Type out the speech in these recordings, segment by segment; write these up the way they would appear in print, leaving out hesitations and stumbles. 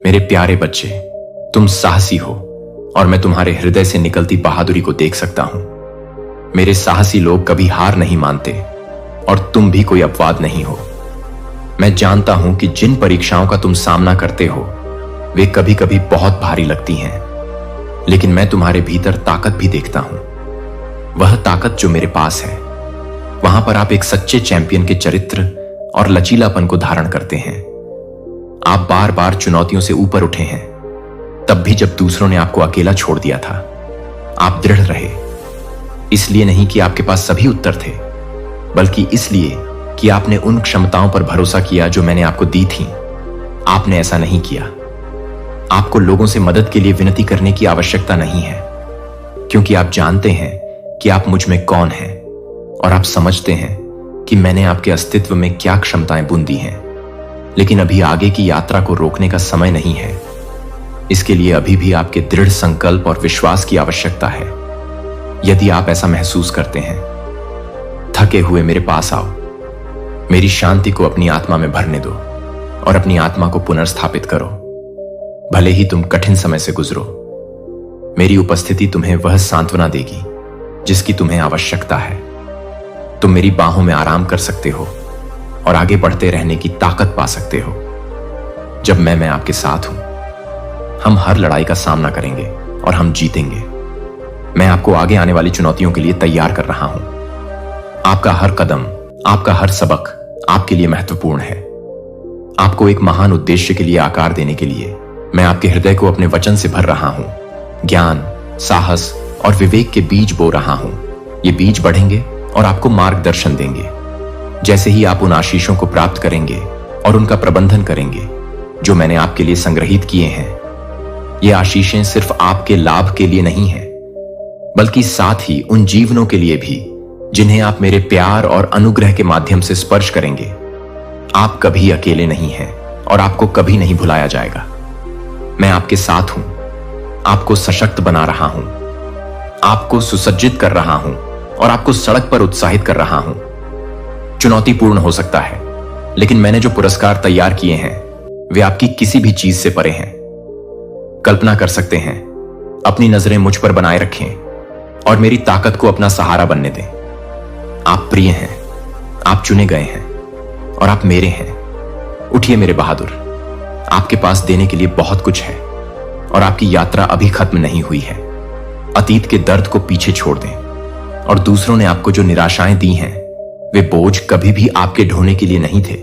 मेरे प्यारे बच्चे, तुम साहसी हो और मैं तुम्हारे हृदय से निकलती बहादुरी को देख सकता हूं। मेरे साहसी लोग कभी हार नहीं मानते और तुम भी कोई अपवाद नहीं हो। मैं जानता हूं कि जिन परीक्षाओं का तुम सामना करते हो वे कभी कभी बहुत भारी लगती हैं, लेकिन मैं तुम्हारे भीतर ताकत भी देखता हूं। वह ताकत जो मेरे पास है, वहां पर आप एक सच्चे चैंपियन के चरित्र और लचीलापन को धारण करते हैं। आप बार बार चुनौतियों से ऊपर उठे हैं, तब भी जब दूसरों ने आपको अकेला छोड़ दिया था। आप दृढ़ रहे, इसलिए नहीं कि आपके पास सभी उत्तर थे, बल्कि इसलिए कि आपने उन क्षमताओं पर भरोसा किया जो मैंने आपको दी थी। आपने ऐसा नहीं किया। आपको लोगों से मदद के लिए विनती करने की आवश्यकता नहीं है, क्योंकि आप जानते हैं कि आप मुझ में कौन हैं और आप समझते हैं कि मैंने आपके अस्तित्व में क्या क्षमताएं बुन दी हैं। लेकिन अभी आगे की यात्रा को रोकने का समय नहीं है। इसके लिए अभी भी आपके दृढ़ संकल्प और विश्वास की आवश्यकता है। यदि आप ऐसा महसूस करते हैं, थके हुए मेरे पास आओ। मेरी शांति को अपनी आत्मा में भरने दो और अपनी आत्मा को पुनर्स्थापित करो। भले ही तुम कठिन समय से गुजरो, मेरी उपस्थिति तुम्हें वह सांत्वना देगी जिसकी तुम्हें आवश्यकता है। तुम मेरी बाहों में आराम कर सकते हो और आगे बढ़ते रहने की ताकत पा सकते हो। जब मैं आपके साथ हूं, हम हर लड़ाई का सामना करेंगे और हम जीतेंगे। मैं आपको आगे आने वाली चुनौतियों के लिए तैयार कर रहा हूं। आपका हर कदम, आपका हर सबक आपके लिए महत्वपूर्ण है। आपको एक महान उद्देश्य के लिए आकार देने के लिए मैं आपके हृदय को अपने वचन से भर रहा हूं। ज्ञान, साहस और विवेक के बीज बो रहा हूं। ये बीज बढ़ेंगे और आपको मार्गदर्शन देंगे। जैसे ही आप उन आशीषों को प्राप्त करेंगे और उनका प्रबंधन करेंगे जो मैंने आपके लिए संग्रहित किए हैं, ये आशीषें सिर्फ आपके लाभ के लिए नहीं हैं, बल्कि साथ ही उन जीवनों के लिए भी जिन्हें आप मेरे प्यार और अनुग्रह के माध्यम से स्पर्श करेंगे। आप कभी अकेले नहीं हैं और आपको कभी नहीं भुलाया जाएगा। मैं आपके साथ हूं, आपको सशक्त बना रहा हूं, आपको सुसज्जित कर रहा हूं और आपको सड़क पर उत्साहित कर रहा हूं। चुनौतीपूर्ण हो सकता है, लेकिन मैंने जो पुरस्कार तैयार किए हैं वे आपकी किसी भी चीज से परे हैं। कल्पना कर सकते हैं, अपनी नजरें मुझ पर बनाए रखें और मेरी ताकत को अपना सहारा बनने दें। आप प्रिय हैं, आप चुने गए हैं और आप मेरे हैं। उठिए मेरे बहादुर, आपके पास देने के लिए बहुत कुछ है और आपकी यात्रा अभी खत्म नहीं हुई है। अतीत के दर्द को पीछे छोड़ दें और दूसरों ने आपको जो निराशाएं दी हैं वे बोझ कभी भी आपके ढोने के लिए नहीं थे।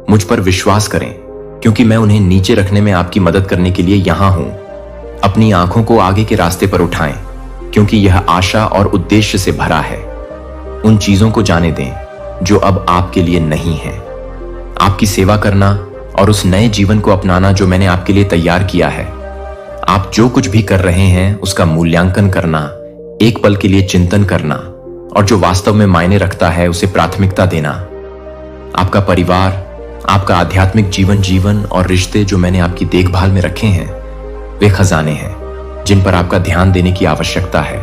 मुझ पर विश्वास करें, क्योंकि मैं उन्हें नीचे रखने में आपकी मदद करने के लिए यहां हूं। अपनी आंखों को आगे के रास्ते पर उठाएं, क्योंकि यह आशा और उद्देश्य से भरा है। उन चीजों को जाने दें जो अब आपके लिए नहीं है। आपकी सेवा करना और उस नए जीवन को अपनाना जो मैंने आपके लिए तैयार किया है। आप जो कुछ भी कर रहे हैं उसका मूल्यांकन करना, एक पल के लिए चिंतन करना और जो वास्तव में मायने रखता है उसे प्राथमिकता देना। आपका परिवार, आपका आध्यात्मिक जीवन और रिश्ते जो मैंने आपकी देखभाल में रखे हैं वे खजाने हैं जिन पर आपका ध्यान देने की आवश्यकता है।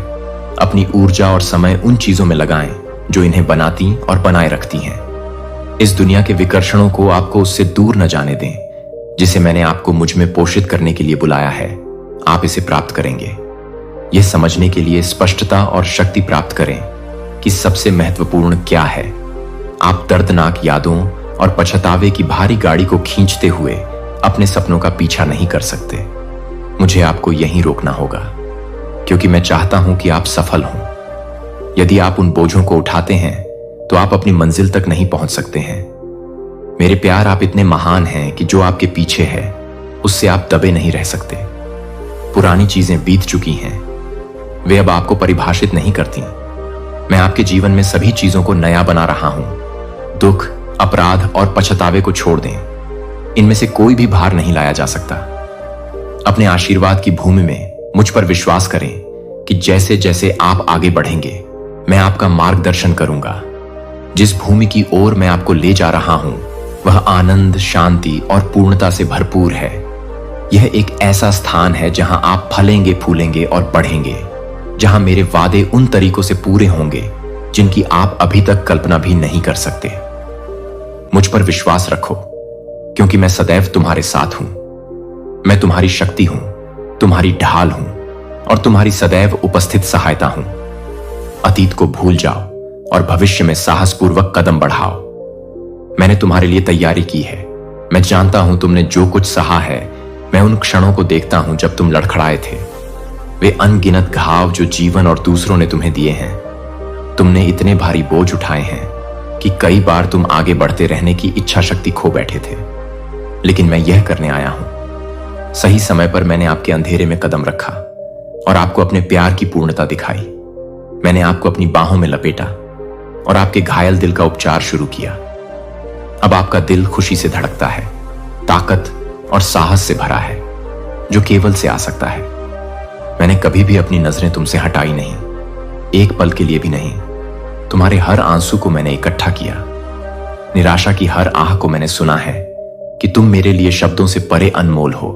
अपनी ऊर्जा और समय उन चीजों में लगाएं जो इन्हें बनाती और बनाए रखती हैं। इस दुनिया के विकर्षणों को आपको उससे दूर न जाने दें जिसे मैंने आपको मुझ में पोषित करने के लिए बुलाया है। आप इसे प्राप्त करेंगे। यह समझने के लिए स्पष्टता और शक्ति प्राप्त करें कि सबसे महत्वपूर्ण क्या है। आप दर्दनाक यादों और पछतावे की भारी गाड़ी को खींचते हुए अपने सपनों का पीछा नहीं कर सकते। मुझे आपको यहीं रोकना होगा, क्योंकि मैं चाहता हूं कि आप सफल हों। यदि आप उन बोझों को उठाते हैं तो आप अपनी मंजिल तक नहीं पहुंच सकते हैं। मेरे प्यार, आप इतने महान हैं कि जो आपके पीछे है उससे आप दबे नहीं रह सकते। पुरानी चीजें बीत चुकी हैं, वे अब आपको परिभाषित नहीं करती। मैं आपके जीवन में सभी चीजों को नया बना रहा हूं। दुख, अपराध और पछतावे को छोड़ दें, इनमें से कोई भी भार नहीं लाया जा सकता। अपने आशीर्वाद की भूमि में मुझ पर विश्वास करें कि जैसे जैसे आप आगे बढ़ेंगे मैं आपका मार्गदर्शन करूंगा। जिस भूमि की ओर मैं आपको ले जा रहा हूं वह आनंद, शांति और पूर्णता से भरपूर है। यह एक ऐसा स्थान है जहां आप फलेंगे, फूलेंगे और बढ़ेंगे, जहां मेरे वादे उन तरीकों से पूरे होंगे जिनकी आप अभी तक कल्पना भी नहीं कर सकते। मुझ पर विश्वास रखो, क्योंकि मैं सदैव तुम्हारे साथ हूं। मैं तुम्हारी शक्ति हूं, तुम्हारी ढाल हूं और तुम्हारी सदैव उपस्थित सहायता हूं। अतीत को भूल जाओ और भविष्य में साहसपूर्वक कदम बढ़ाओ। मैंने तुम्हारे लिए तैयारी की है। मैं जानता हूं तुमने जो कुछ सहा है। मैं उन क्षणों को देखता हूं जब तुम लड़खड़ाए थे। वे अनगिनत घाव जो जीवन और दूसरों ने तुम्हें दिए हैं। तुमने इतने भारी बोझ उठाए हैं कि कई बार तुम आगे बढ़ते रहने की इच्छा शक्ति खो बैठे थे। लेकिन मैं यह करने आया हूं। सही समय पर मैंने आपके अंधेरे में कदम रखा और आपको अपने प्यार की पूर्णता दिखाई। मैंने आपको अपनी बाहों में लपेटा और आपके घायल दिल का उपचार शुरू किया। अब आपका दिल खुशी से धड़कता है, ताकत और साहस से भरा है, जो केवल से आ सकता है। मैंने कभी भी अपनी नजरें तुमसे हटाई नहीं, एक पल के लिए भी नहीं। तुम्हारे हर आंसू को मैंने इकट्ठा किया। निराशा की हर आह को मैंने सुना है कि तुम मेरे लिए शब्दों से परे अनमोल हो।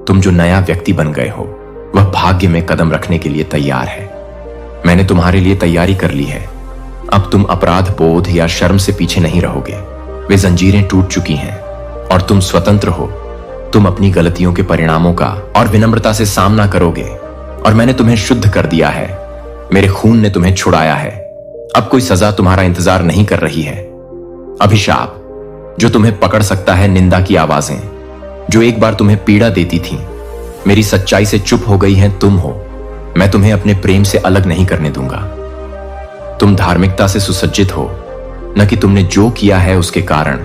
तुम जो नया व्यक्ति बन गए हो, वह भाग्य में कदम रखने के लिए तैयार है। मैंने तुम्हारे लिए तैयारी कर ली है। अब तुम अपराध बोध या शर्म से पीछे नहीं रहोगे। वे जंजीरें टूट चुकी हैं और तुम स्वतंत्र हो। तुम अपनी गलतियों के परिणामों का और विनम्रता से सामना करोगे। और मैंने तुम्हें शुद्ध कर दिया है। मेरे खून ने तुम्हें छुड़ाया है। अब कोई सजा तुम्हारा इंतजार नहीं कर रही है। अभिशाप जो तुम्हें पकड़ सकता है, निंदा की आवाजें जो एक बार तुम्हें पीड़ा देती थीं, मेरी सच्चाई से चुप हो गई हैं तुम हो। मैं तुम्हें अपने प्रेम से अलग नहीं करने दूंगा। तुम धार्मिकता से सुसज्जित हो, न कि तुमने जो किया है उसके कारण,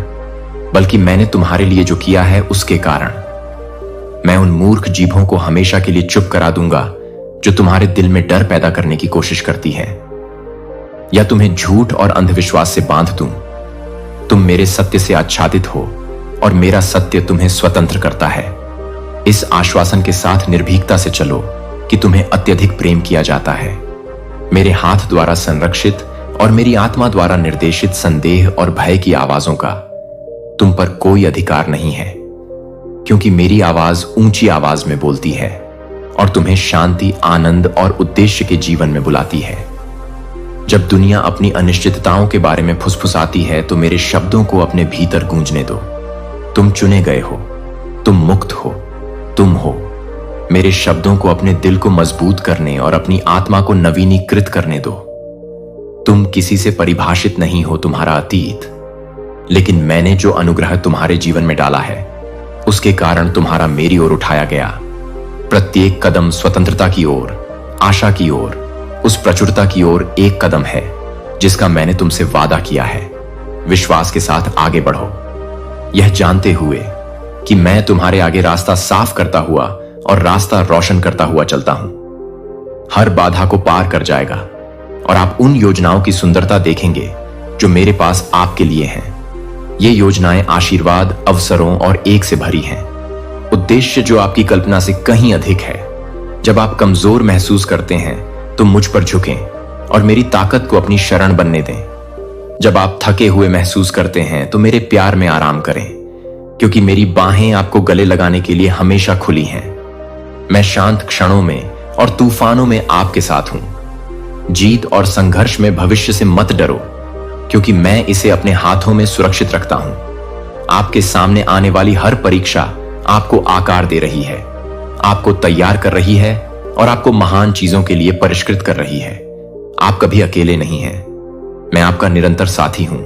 बल्कि मैंने तुम्हारे लिए जो किया है उसके कारण। मैं उन मूर्ख जीभों को हमेशा के लिए चुप करा दूंगा जो तुम्हारे दिल में डर पैदा करने की कोशिश करती है, या तुम्हें झूठ और अंधविश्वास से बांध दूं। तुम मेरे सत्य से आच्छादित हो और मेरा सत्य तुम्हें स्वतंत्र करता है। इस आश्वासन के साथ निर्भीकता से चलो कि तुम्हें अत्यधिक प्रेम किया जाता है। मेरे हाथ द्वारा संरक्षित और मेरी आत्मा द्वारा निर्देशित संदेह और भय की आवाजों का तुम पर कोई अधिकार नहीं है, क्योंकि मेरी आवाज ऊंची आवाज में बोलती है और तुम्हें शांति, आनंद और उद्देश्य के जीवन में बुलाती है। जब दुनिया अपनी अनिश्चितताओं के बारे में फुसफुसाती है, तो मेरे शब्दों को अपने भीतर गूंजने दो। तुम चुने गए हो, तुम मुक्त हो, तुम हो। मेरे शब्दों को अपने दिल को मजबूत करने और अपनी आत्मा को नवीनीकृत करने दो। तुम किसी से परिभाषित नहीं हो, तुम्हारा अतीत, लेकिन मैंने जो अनुग्रह तुम्हारे जीवन में डाला है, उसके कारण तुम्हारा मेरी ओर उठाया गया प्रत्येक कदम स्वतंत्रता की ओर, आशा की ओर, उस प्रचुरता की ओर एक कदम है जिसका मैंने तुमसे वादा किया है। विश्वास के साथ आगे बढ़ो, यह जानते हुए कि मैं तुम्हारे आगे रास्ता साफ करता हुआ और रास्ता रोशन करता हुआ चलता हूं। हर बाधा को पार कर जाएगा और आप उन योजनाओं की सुंदरता देखेंगे जो मेरे पास आपके लिए हैं। ये योजनाएं आशीर्वाद, अवसरों और एक से भरी हैं। उद्देश्य जो आपकी कल्पना से कहीं अधिक है। जब आप कमजोर महसूस करते हैं तो मुझ पर झुकें और मेरी ताकत को अपनी शरण बनने दें। जब आप थके हुए महसूस करते हैं तो मेरे प्यार में आराम करें, क्योंकि मेरी बाहें आपको गले लगाने के लिए हमेशा खुली हैं। मैं शांत क्षणों में और तूफानों में आपके साथ हूं। जीत और संघर्ष में भविष्य से मत डरो, क्योंकि मैं इसे अपने हाथों में सुरक्षित रखता हूं। आपके सामने आने वाली हर परीक्षा आपको आकार दे रही है, आपको तैयार कर रही है और आपको महान चीजों के लिए परिष्कृत कर रही है। आप कभी अकेले नहीं हैं। मैं आपका निरंतर साथी हूं,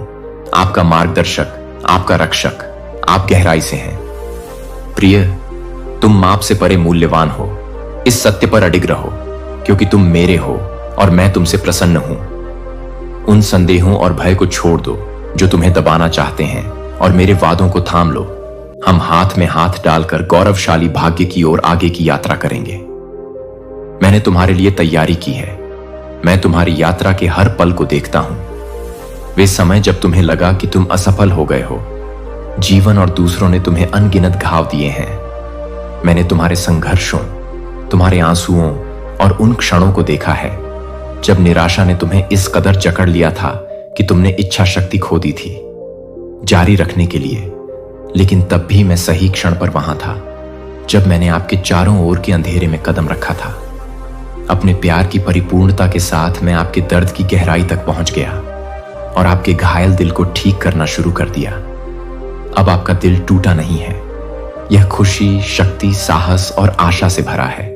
आपका मार्गदर्शक, आपका रक्षक। आप गहराई से हैं। प्रिय, तुम माप से परे मूल्यवान हो। इस सत्य पर अडिग रहो, क्योंकि तुम मेरे हो और मैं तुमसे प्रसन्न हूं। उन संदेहों और भय को छोड़ दो जो तुम्हें दबाना चाहते हैं और मेरे वादों को थाम लो। हम हाथ में हाथ डालकर गौरवशाली भाग्य की ओर आगे की यात्रा करेंगे। मैंने तुम्हारे लिए तैयारी की है। मैं तुम्हारी यात्रा के हर पल को देखता हूं। वे समय जब तुम्हें लगा कि तुम असफल हो गए हो, जीवन और दूसरों ने तुम्हें अनगिनत घाव दिए हैं। मैंने तुम्हारे संघर्षों, तुम्हारे आंसुओं और उन क्षणों को देखा है जब निराशा ने तुम्हें इस कदर जकड़ लिया था कि तुमने इच्छा शक्ति खो दी थी जारी रखने के लिए। लेकिन तब भी मैं सही क्षण पर वहां था, जब मैंने आपके चारों ओर के अंधेरे में कदम रखा था। अपने प्यार की परिपूर्णता के साथ मैं आपके दर्द की गहराई तक पहुंच गया और आपके घायल दिल को ठीक करना शुरू कर दिया। अब आपका दिल टूटा नहीं है, यह खुशी, शक्ति, साहस और आशा से भरा है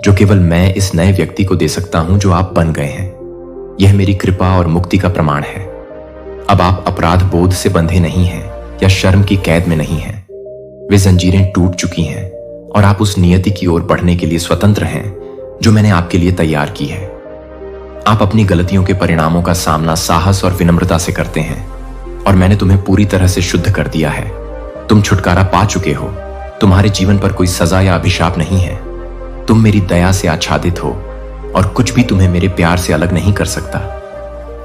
जो केवल मैं इस नए व्यक्ति को दे सकता हूं जो आप बन गए हैं। यह मेरी कृपा और मुक्ति का प्रमाण है। अब आप अपराध बोध से बंधे नहीं हैं या शर्म की कैद में नहीं हैं। वे जंजीरें टूट चुकी हैं और आप उस नियति की ओर बढ़ने के लिए स्वतंत्र हैं जो मैंने आपके लिए तैयार की है। आप अपनी गलतियों के परिणामों का सामना साहस और विनम्रता से करते हैं और मैंने तुम्हें पूरी तरह से शुद्ध कर दिया है। तुम छुटकारा पा चुके हो। तुम्हारे जीवन पर कोई सजा या अभिशाप नहीं है। तुम मेरी दया से आच्छादित हो और कुछ भी तुम्हें मेरे प्यार से अलग नहीं कर सकता।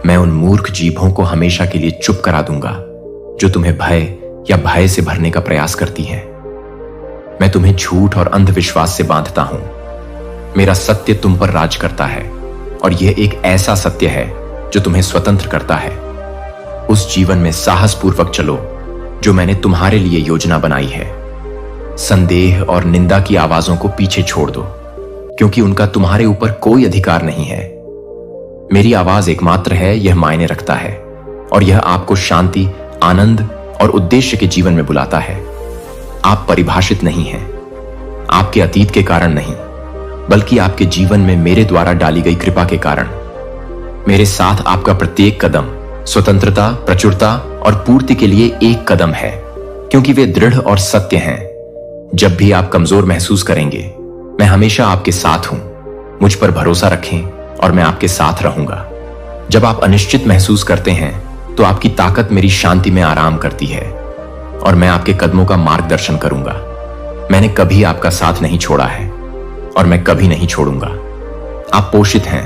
मैं उन मूर्ख जीभों को हमेशा के लिए चुप करा दूंगा जो तुम्हें भय या भय से भरने का प्रयास करती हैं। मैं तुम्हें झूठ और अंधविश्वास से बांधता हूं। मेरा सत्य तुम पर राज करता है और यह एक ऐसा सत्य है जो तुम्हें स्वतंत्र करता है। उस जीवन में साहसपूर्वक चलो जो मैंने तुम्हारे लिए योजना बनाई है। संदेह और निंदा की आवाजों को पीछे छोड़ दो क्योंकि उनका तुम्हारे ऊपर कोई अधिकार नहीं है। मेरी आवाज एकमात्र है, यह मायने रखता है और यह आपको शांति, आनंद और उद्देश्य के जीवन में बुलाता है। आप परिभाषित नहीं हैं, आपके अतीत के कारण नहीं, बल्कि आपके जीवन में मेरे द्वारा डाली गई कृपा के कारण। मेरे साथ आपका प्रत्येक कदम स्वतंत्रता, प्रचुरता और पूर्ति के लिए एक कदम है क्योंकि वे दृढ़ और सत्य हैं। जब भी आप कमजोर महसूस करेंगे, मैं हमेशा आपके साथ हूं। मुझ पर भरोसा रखें और मैं आपके साथ रहूंगा। जब आप अनिश्चित महसूस करते हैं तो आपकी ताकत मेरी शांति में आराम करती है और मैं आपके कदमों का मार्गदर्शन करूंगा। मैंने कभी आपका साथ नहीं छोड़ा है और मैं कभी नहीं छोड़ूंगा। आप पोषित हैं,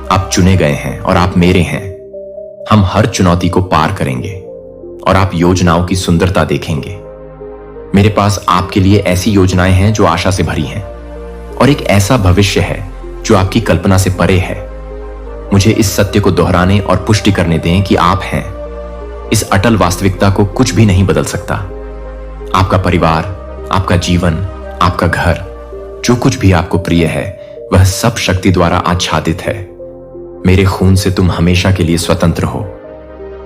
आप चुने गए हैं और आप मेरे हैं। हम हर चुनौती को पार करेंगे और आप योजनाओं की सुंदरता देखेंगे। मेरे पास आपके लिए ऐसी योजनाएं हैं जो आशा से भरी हैं और एक ऐसा भविष्य है जो आपकी कल्पना से परे है। मुझे इस सत्य को दोहराने और पुष्टि करने दें कि आप हैं। इस अटल वास्तविकता को कुछ भी नहीं बदल सकता। आपका परिवार, आपका जीवन, आपका घर, जो कुछ भी आपको प्रिय है, वह सब शक्ति द्वारा आच्छादित है। मेरे खून से तुम हमेशा के लिए स्वतंत्र हो।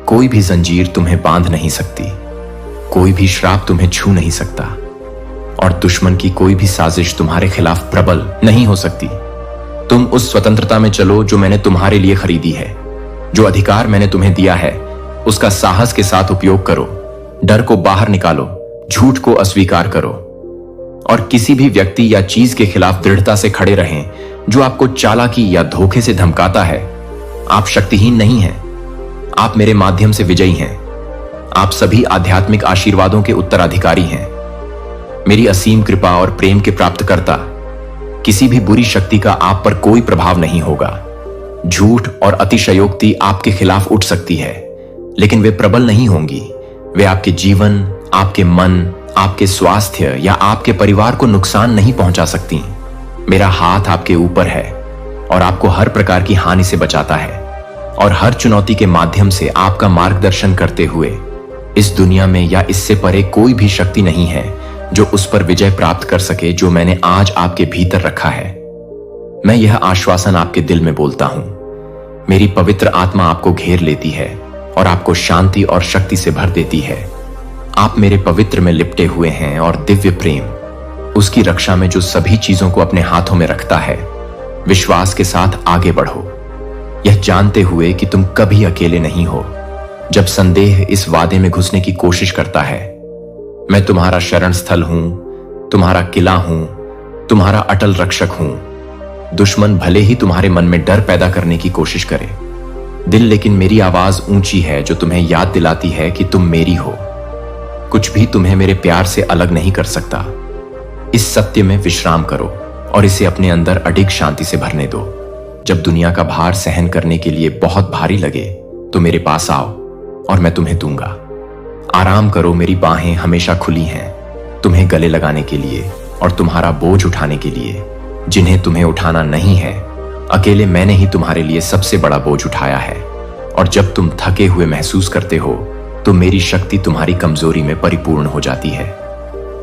कोई भी जंजीर तुम्हें बांध नहीं सकती, कोई भी श्राप तुम्हें छू नहीं सकता और दुश्मन की कोई भी साजिश तुम्हारे खिलाफ प्रबल नहीं हो सकती। तुम उस स्वतंत्रता में चलो जो मैंने तुम्हारे लिए खरीदी है। जो अधिकार मैंने तुम्हें दिया है उसका साहस के साथ उपयोग करो। डर को बाहर निकालो, झूठ को अस्वीकार करो और किसी भी व्यक्ति या चीज के खिलाफ दृढ़ता से खड़े रहें जो आपको चालाकी या धोखे से धमकाता है। आप शक्तिहीन नहीं हैं, आप मेरे माध्यम से विजयी हैं। आप सभी आध्यात्मिक आशीर्वादों के उत्तराधिकारी हैं। मेरी असीम कृपा और प्रेम के प्राप्तकर्ता। किसी भी बुरी शक्ति का आप पर कोई प्रभाव नहीं होगा। झूठ और अतिशयोक्ति आपके खिलाफ उठ सकती है, लेकिन वे प्रबल नहीं होंगी। वे आपके जीवन, आपके मन, आपके स्वास्थ्य या आपके परिवार को नुकसान नहीं पहुंचा सकती। मेरा हाथ आपके ऊपर है और आपको हर प्रकार की हानि से बचाता है और हर चुनौती के माध्यम से आपका मार्गदर्शन करते हुए। इस दुनिया में या इससे परे कोई भी शक्ति नहीं है जो उस पर विजय प्राप्त कर सके जो मैंने आज आपके भीतर रखा है। मैं यह आश्वासन आपके दिल में बोलता हूं। मेरी पवित्र आत्मा आपको घेर लेती है और आपको शांति और शक्ति से भर देती है। आप मेरे पवित्र में लिपटे हुए हैं और दिव्य प्रेम, उसकी रक्षा में जो सभी चीजों को अपने हाथों में रखता है। विश्वास के साथ आगे बढ़ो, यह जानते हुए कि तुम कभी अकेले नहीं हो। जब संदेह इस वादे में घुसने की कोशिश करता है, मैं तुम्हारा शरण स्थल हूं, तुम्हारा किला हूं, तुम्हारा अटल रक्षक हूं। दुश्मन भले ही तुम्हारे मन में डर पैदा करने की कोशिश करे, दिल लेकिन मेरी आवाज ऊंची है जो तुम्हें याद दिलाती है कि तुम मेरी हो। कुछ भी तुम्हें मेरे प्यार से अलग नहीं कर सकता। इस सत्य में विश्राम करो और इसे अपने अंदर अडिग शांति से भरने दो। जब दुनिया का भार सहन करने के लिए बहुत भारी लगे तो मेरे पास आओ और मैं तुम्हें दूंगा। आराम करो, मेरी बाहें हमेशा खुली हैं तुम्हें गले लगाने के लिए और तुम्हारा बोझ उठाने के लिए। जिन्हें तुम्हें उठाना नहीं है, अकेले मैंने ही तुम्हारे लिए सबसे बड़ा बोझ उठाया है। और जब तुम थके हुए महसूस करते हो तो मेरी शक्ति तुम्हारी कमजोरी में परिपूर्ण हो जाती है,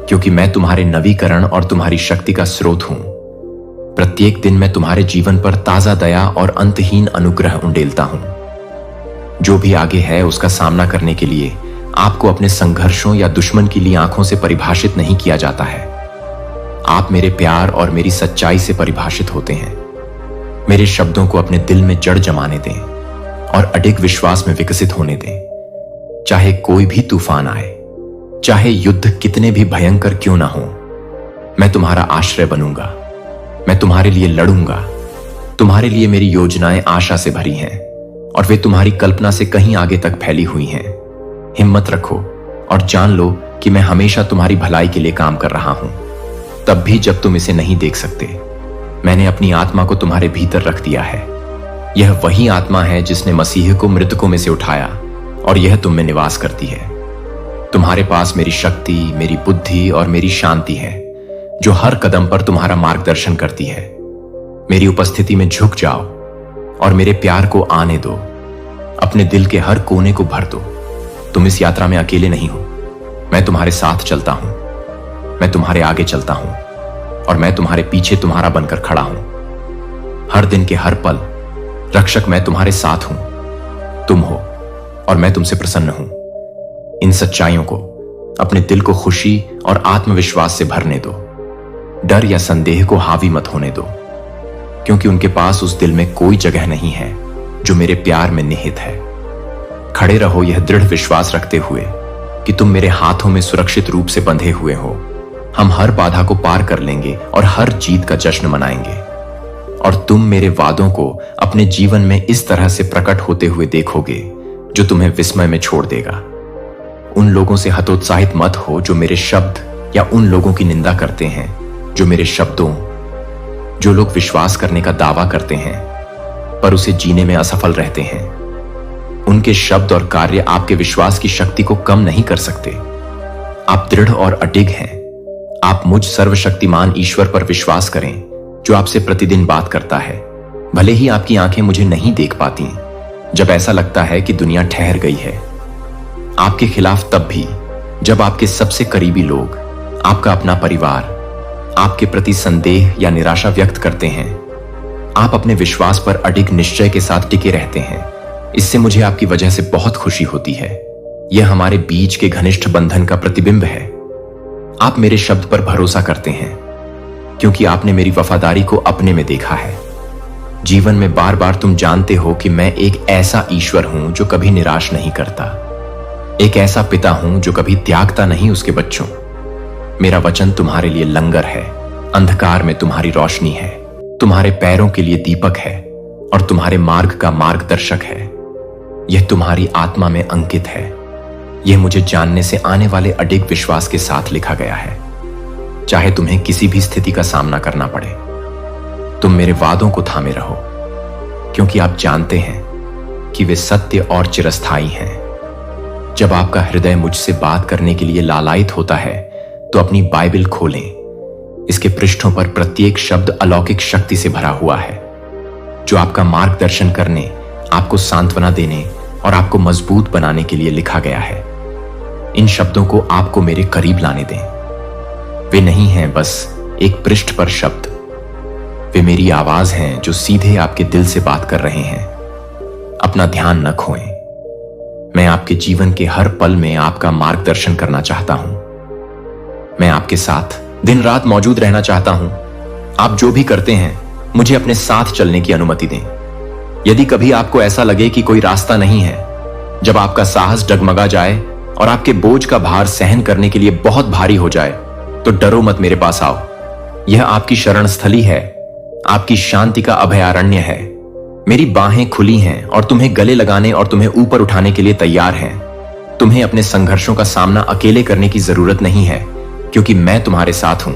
क्योंकि मैं तुम्हारे नवीकरण और तुम्हारी शक्ति का स्रोत हूं। प्रत्येक दिन मैं तुम्हारे जीवन पर ताजा दया और अंतहीन अनुग्रह उंडेलता हूं। जो भी आगे है उसका सामना करने के लिए आपको अपने संघर्षों या दुश्मन की ली आंखों से परिभाषित नहीं किया जाता है। आप मेरे प्यार और मेरी सच्चाई से परिभाषित होते हैं। मेरे शब्दों को अपने दिल में जड़ जमाने दें और अडिग विश्वास में विकसित होने दें। चाहे कोई भी तूफान आए, चाहे युद्ध कितने भी भयंकर क्यों ना हो, मैं तुम्हारा आश्रय बनूंगा। मैं तुम्हारे लिए लड़ूंगा। तुम्हारे लिए मेरी योजनाएं आशा से भरी हैं और वे तुम्हारी कल्पना से कहीं आगे तक फैली हुई हैं। हिम्मत रखो और जान लो कि मैं हमेशा तुम्हारी भलाई के लिए काम कर रहा हूं। तब भी जब तुम इसे नहीं देख सकते, मैंने अपनी आत्मा को तुम्हारे भीतर रख दिया है। यह वही आत्मा है जिसने मसीह को मृतकों में से उठाया और यह तुम में निवास करती है। तुम्हारे पास मेरी शक्ति, मेरी बुद्धि और मेरी शांति है, जो हर कदम पर तुम्हारा मार्गदर्शन करती है। मेरी उपस्थिति में झुक जाओ और मेरे प्यार को आने दो। अपने दिल के हर कोने को भर दो। तुम इस यात्रा में अकेले नहीं हो। मैं तुम्हारे साथ चलता हूं। मैं तुम्हारे आगे चलता हूं और मैं तुम्हारे पीछे तुम्हारा बनकर खड़ा हूं। हर दिन के हर पल रक्षक मैं तुम्हारे साथ हूं। तुम हो और मैं तुमसे प्रसन्न हूं। इन सच्चाइयों को अपने दिल को खुशी और आत्मविश्वास से भरने दो। डर या संदेह को हावी मत होने दो, क्योंकि उनके पास उस दिल में कोई जगह नहीं है जो मेरे प्यार में निहित है। खड़े रहो यह दृढ़ विश्वास रखते हुए कि तुम मेरे हाथों में सुरक्षित रूप से बंधे हुए हो। हम हर बाधा को पार कर लेंगे और हर जीत का जश्न मनाएंगे। और तुम मेरे वादों को अपने जीवन में इस तरह से प्रकट होते हुए देखोगे जो तुम्हें विस्मय में छोड़ देगा। उन लोगों से हतोत्साहित मत हो जो मेरे शब्द या उन लोगों की निंदा करते हैं जो मेरे शब्दों, जो लोग विश्वास करने का दावा करते हैं पर उसे जीने में असफल रहते हैं। उनके शब्द और कार्य आपके विश्वास की शक्ति को कम नहीं कर सकते। आप दृढ़ और अडिग हैं। आप मुझ सर्वशक्तिमान ईश्वर पर विश्वास करें जो आपसे प्रतिदिन बात करता है। भले ही आपकी आंखें मुझे नहीं देख पाती, जब ऐसा लगता है कि दुनिया ठहर गई है। आपके खिलाफ तब भी जब आपके सबसे करीबी लोग, आपका अपना परिवार, आपके प्रति संदेह या निराशा व्यक्त करते हैं। आप अपने विश्वास पर अडिग निश्चय के साथ टिके रहते हैं। इससे मुझे आपकी वजह से बहुत खुशी होती है। यह हमारे बीच के घनिष्ठ बंधन का प्रतिबिंब है। आप मेरे शब्द पर भरोसा करते हैं क्योंकि आपने मेरी वफादारी को अपने में देखा है। जीवन में बार बार तुम जानते हो कि मैं एक ऐसा ईश्वर हूं जो कभी निराश नहीं करता, एक ऐसा पिता हूं जो कभी त्यागता नहीं उसके बच्चों। मेरा वचन तुम्हारे लिए लंगर है, अंधकार में तुम्हारी रोशनी है, तुम्हारे पैरों के लिए दीपक है और तुम्हारे मार्ग का मार्गदर्शक है। यह तुम्हारी आत्मा में अंकित है। यह मुझे जानने से आने वाले अडिग विश्वास के साथ लिखा गया है। चाहे तुम्हें किसी भी स्थिति का सामना करना पड़े, तुम मेरे वादों को थामे रहो, क्योंकि आप जानते हैं कि वे सत्य और चिरस्थायी हैं। जब आपका हृदय मुझसे बात करने के लिए लालायित होता है तो अपनी बाइबल खोलें। इसके पृष्ठों पर प्रत्येक शब्द अलौकिक शक्ति से भरा हुआ है, जो आपका मार्गदर्शन करने, आपको सांत्वना देने और आपको मजबूत बनाने के लिए लिखा गया है। इन शब्दों को आपको मेरे करीब लाने दें। वे नहीं हैं बस एक पृष्ठ पर शब्द, वे मेरी आवाज हैं जो सीधे आपके दिल से बात कर रहे हैं। अपना ध्यान न खोएं। मैं आपके जीवन के हर पल में आपका मार्गदर्शन करना चाहता हूं। मैं आपके साथ दिन रात मौजूद रहना चाहता हूं। आप जो भी करते हैं, मुझे अपने साथ चलने की अनुमति दें। यदि कभी आपको ऐसा लगे कि कोई रास्ता नहीं है, जब आपका साहस डगमगा जाए और आपके बोझ का भार सहन करने के लिए बहुत भारी हो जाए, तो डरो मत, मेरे पास आओ। यह आपकी शरण स्थली है, आपकी शांति का अभयारण्य है। मेरी बाहें खुली हैं और तुम्हें गले लगाने और तुम्हें ऊपर उठाने के लिए तैयार हैं। तुम्हें अपने संघर्षों का सामना अकेले करने की जरूरत नहीं है, क्योंकि मैं तुम्हारे साथ हूं।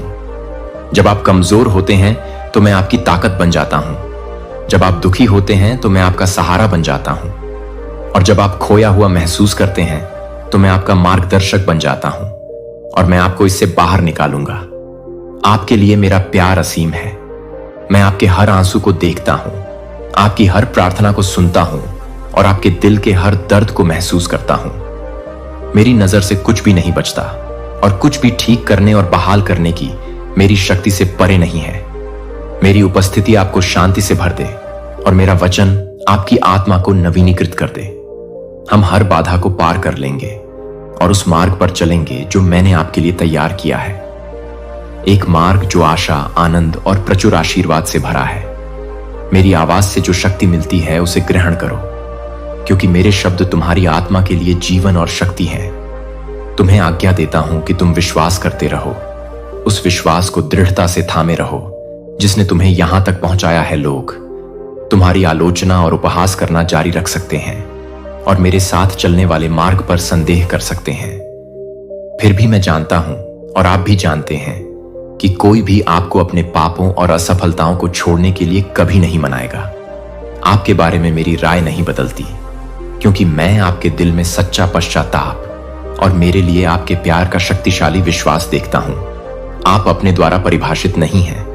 जब आप कमजोर होते हैं तो मैं आपकी ताकत बन जाता हूं। जब आप दुखी होते हैं तो मैं आपका सहारा बन जाता हूं। और जब आप खोया हुआ महसूस करते हैं तो मैं आपका मार्गदर्शक बन जाता हूं और मैं आपको इससे बाहर निकालूंगा। आपके लिए मेरा प्यार असीम है। मैं आपके हर आंसू को देखता हूं, आपकी हर प्रार्थना को सुनता हूं और आपके दिल के हर दर्द को महसूस करता हूं। मेरी नजर से कुछ भी नहीं बचता और कुछ भी ठीक करने और बहाल करने की मेरी शक्ति से परे नहीं है। मेरी उपस्थिति आपको शांति से भर दे और मेरा वचन आपकी आत्मा को नवीनीकृत कर दे। हम हर बाधा को पार कर लेंगे और उस मार्ग पर चलेंगे जो मैंने आपके लिए तैयार किया है। एक मार्ग जो आशा, आनंद और प्रचुर आशीर्वाद से भरा है। मेरी आवाज से जो शक्ति मिलती है उसे ग्रहण करो, क्योंकि मेरे शब्द तुम्हारी आत्मा के लिए जीवन और शक्ति हैं। तुम्हें आज्ञा देता हूं कि तुम विश्वास करते रहो, उस विश्वास को दृढ़ता से थामे रहो जिसने तुम्हें यहां तक पहुंचाया है। लोग तुम्हारी आलोचना और उपहास करना जारी रख सकते हैं और मेरे साथ चलने वाले मार्ग पर संदेह कर सकते हैं। फिर भी मैं जानता हूं और आप भी जानते हैं कि कोई भी आपको अपने पापों और असफलताओं को छोड़ने के लिए कभी नहीं मनाएगा। आपके बारे में मेरी राय नहीं बदलती, क्योंकि मैं आपके दिल में सच्चा पश्चाताप और मेरे लिए आपके प्यार का शक्तिशाली विश्वास देखता हूं। आप अपने द्वारा परिभाषित नहीं हैं।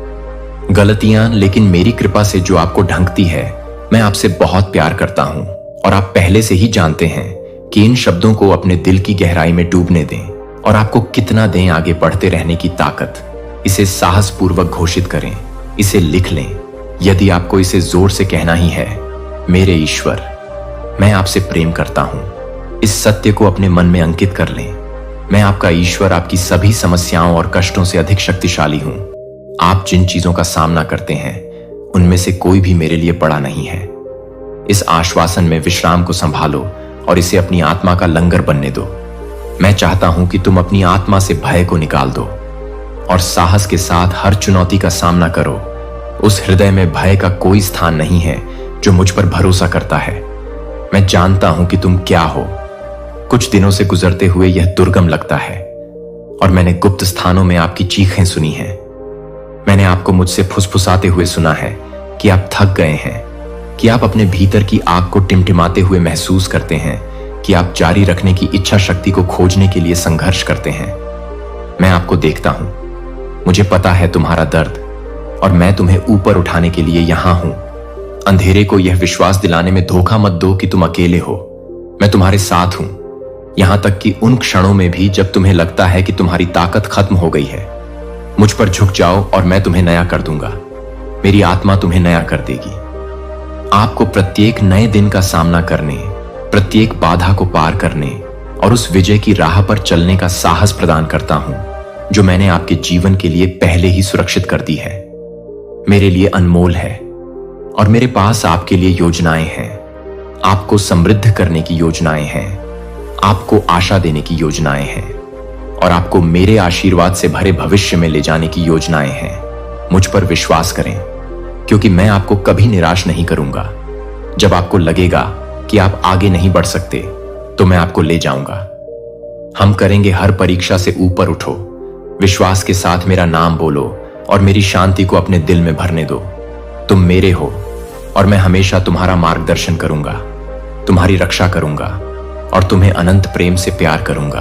गलतियां, लेकिन मेरी कृपा से जो आपको ढंकती है, मैं आपसे बहुत प्यार करता हूं और आप पहले से ही जानते हैं कि इन शब्दों को अपने दिल की गहराई में डूबने दें और आपको कितना दें आगे बढ़ते रहने की ताकत। इसे साहसपूर्वक घोषित करें, इसे लिख लें, यदि आपको इसे जोर से कहना ही है। मेरे ईश्वर, मैं आपसे प्रेम करता हूं। इस सत्य को अपने मन में अंकित कर लें। मैं आपका ईश्वर आपकी सभी समस्याओं और कष्टों से अधिक शक्तिशाली हूं। आप जिन चीजों का सामना करते हैं उनमें से कोई भी मेरे लिए बड़ा नहीं है। इस आश्वासन में विश्राम को संभालो और इसे अपनी आत्मा का लंगर बनने दो। मैं चाहता हूं कि तुम अपनी आत्मा से भय को निकाल दो और साहस के साथ हर चुनौती का सामना करो। उस हृदय में भय का कोई स्थान नहीं है जो मुझ पर भरोसा करता है। मैं जानता हूं कि तुम क्या हो। कुछ दिनों से गुजरते हुए यह दुर्गम लगता है और मैंने गुप्त स्थानों में आपकी चीखें सुनी हैं। मैंने आपको मुझसे फुसफुसाते हुए सुना है कि आप थक गए हैं, कि आप अपने भीतर की आग को टिमटिमाते हुए महसूस करते हैं, कि आप जारी रखने की इच्छा शक्ति को खोजने के लिए संघर्ष करते हैं। मैं आपको देखता हूं, मुझे पता है तुम्हारा दर्द, और मैं तुम्हें ऊपर उठाने के लिए यहां हूं। अंधेरे को यह विश्वास दिलाने में धोखा मत दो कि तुम अकेले हो। मैं तुम्हारे साथ हूं, यहां तक कि उन क्षणों में भी जब तुम्हें लगता है कि तुम्हारी ताकत खत्म हो गई है। मुझ पर झुक जाओ और मैं तुम्हें नया कर दूंगा। मेरी आत्मा तुम्हें नया कर देगी। आपको प्रत्येक नए दिन का सामना करने, प्रत्येक बाधा को पार करने और उस विजय की राह पर चलने का साहस प्रदान करता हूं जो मैंने आपके जीवन के लिए पहले ही सुरक्षित कर दी है। मेरे लिए अनमोल है और मेरे पास आपके लिए योजनाएं हैं। आपको समृद्ध करने की योजनाएं हैं, आपको आशा देने की योजनाएं हैं और आपको मेरे आशीर्वाद से भरे भविष्य में ले जाने की योजनाएं हैं। मुझ पर विश्वास करें, क्योंकि मैं आपको कभी निराश नहीं करूंगा। जब आपको लगेगा कि आप आगे नहीं बढ़ सकते, तो मैं आपको ले जाऊंगा। हम करेंगे हर परीक्षा से ऊपर उठो। विश्वास के साथ मेरा नाम बोलो और मेरी शांति को अपने दिल में भरने दो। तुम मेरे हो और मैं हमेशा तुम्हारा मार्गदर्शन करूंगा, तुम्हारी रक्षा करूंगा और तुम्हें अनंत प्रेम से प्यार करूंगा।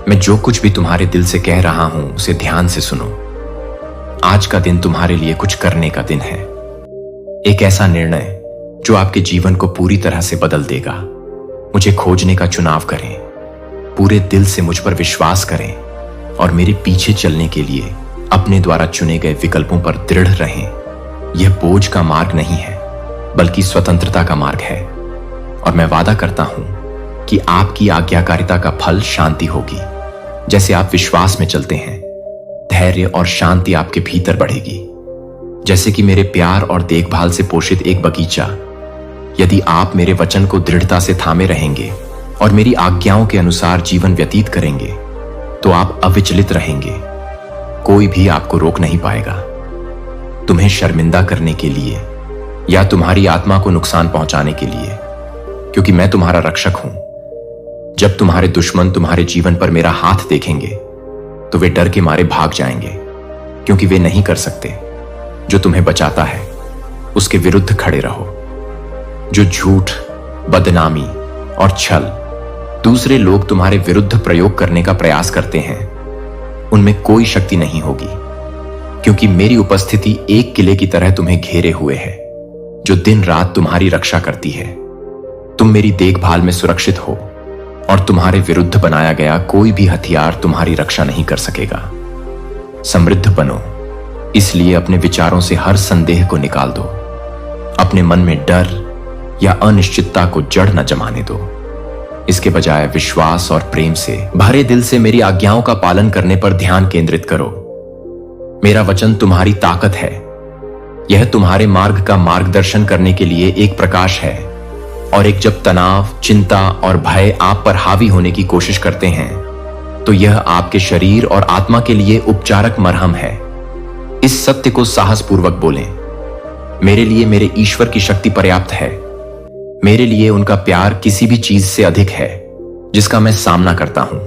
मैं जो कुछ भी तुम्हारे दिल से कह रहा हूं उसे ध्यान से सुनो। आज का दिन तुम्हारे लिए कुछ करने का दिन है, एक ऐसा निर्णय जो आपके जीवन को पूरी तरह से बदल देगा। मुझे खोजने का चुनाव करें, पूरे दिल से मुझ पर विश्वास करें और मेरे पीछे चलने के लिए अपने द्वारा चुने गए विकल्पों पर दृढ़ रहें। यह बोझ का मार्ग नहीं है, बल्कि स्वतंत्रता का मार्ग है और मैं वादा करता हूं कि आपकी आज्ञाकारिता का फल शांति होगी। जैसे आप विश्वास में चलते हैं, धैर्य और शांति आपके भीतर बढ़ेगी। जैसे कि मेरे प्यार और देखभाल से पोषित एक बगीचा, यदि आप मेरे वचन को दृढ़ता से थामे रहेंगे और मेरी आज्ञाओं के अनुसार जीवन व्यतीत करेंगे, तो आप अविचलित रहेंगे। कोई भी आपको रोक नहीं पाएगा। तुम्हें शर्मिंदा करने के लिए या तुम्हारी आत्मा को नुकसान पहुंचाने के लिए, क्योंकि मैं तुम्हारा रक्षक हूं। जब तुम्हारे दुश्मन तुम्हारे जीवन पर मेरा हाथ देखेंगे, तो वे डर के मारे भाग जाएंगे, क्योंकि वे नहीं कर सकते। जो तुम्हें बचाता है, उसके विरुद्ध खड़े रहो। जो झूठ, बदनामी और छल दूसरे लोग तुम्हारे विरुद्ध प्रयोग करने का प्रयास करते हैं, उनमें कोई शक्ति नहीं होगी, क्योंकि मेरी उपस्थिति एक किले की तरह तुम्हें घेरे हुए है, जो दिन रात तुम्हारी रक्षा करती है। तुम मेरी देखभाल में सुरक्षित हो और तुम्हारे विरुद्ध बनाया गया कोई भी हथियार तुम्हारी रक्षा नहीं कर सकेगा। समृद्ध बनो, इसलिए अपने विचारों से हर संदेह को निकाल दो। अपने मन में डर या अनिश्चितता को जड़ न जमाने दो। इसके बजाय विश्वास और प्रेम से भरे दिल से मेरी आज्ञाओं का पालन करने पर ध्यान केंद्रित करो। मेरा वचन तुम्हारी ताकत है। यह तुम्हारे मार्ग का मार्गदर्शन करने के लिए एक प्रकाश है। और एक जब तनाव, चिंता और भय आप पर हावी होने की कोशिश करते हैं, तो यह आपके शरीर और आत्मा के लिए उपचारक मरहम है। इस सत्य को साहसपूर्वक बोलें, मेरे लिए मेरे ईश्वर की शक्ति पर्याप्त है। मेरे लिए उनका प्यार किसी भी चीज से अधिक है जिसका मैं सामना करता हूं।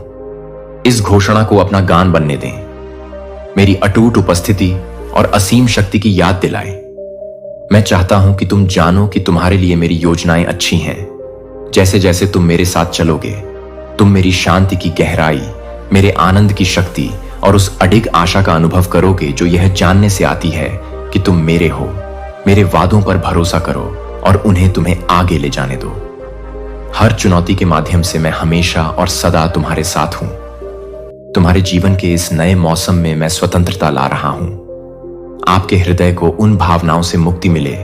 इस घोषणा को अपना गान बनने दें। मेरी अटूट उपस्थिति और असीम शक्ति की याद दिलाएं। मैं चाहता हूं कि तुम जानो कि तुम्हारे लिए मेरी योजनाएं अच्छी हैं। जैसे जैसे तुम मेरे साथ चलोगे, तुम मेरी शांति की गहराई, मेरे आनंद की शक्ति और उस अडिग आशा का अनुभव करोगे जो यह जानने से आती है कि तुम मेरे हो। मेरे वादों पर भरोसा करो और उन्हें तुम्हें आगे ले जाने दो। हर चुनौती के माध्यम से मैं हमेशा और सदा तुम्हारे साथ हूं। तुम्हारे जीवन के इस नए मौसम में मैं स्वतंत्रता ला रहा हूं। आपके हृदय को उन भावनाओं से मुक्ति मिले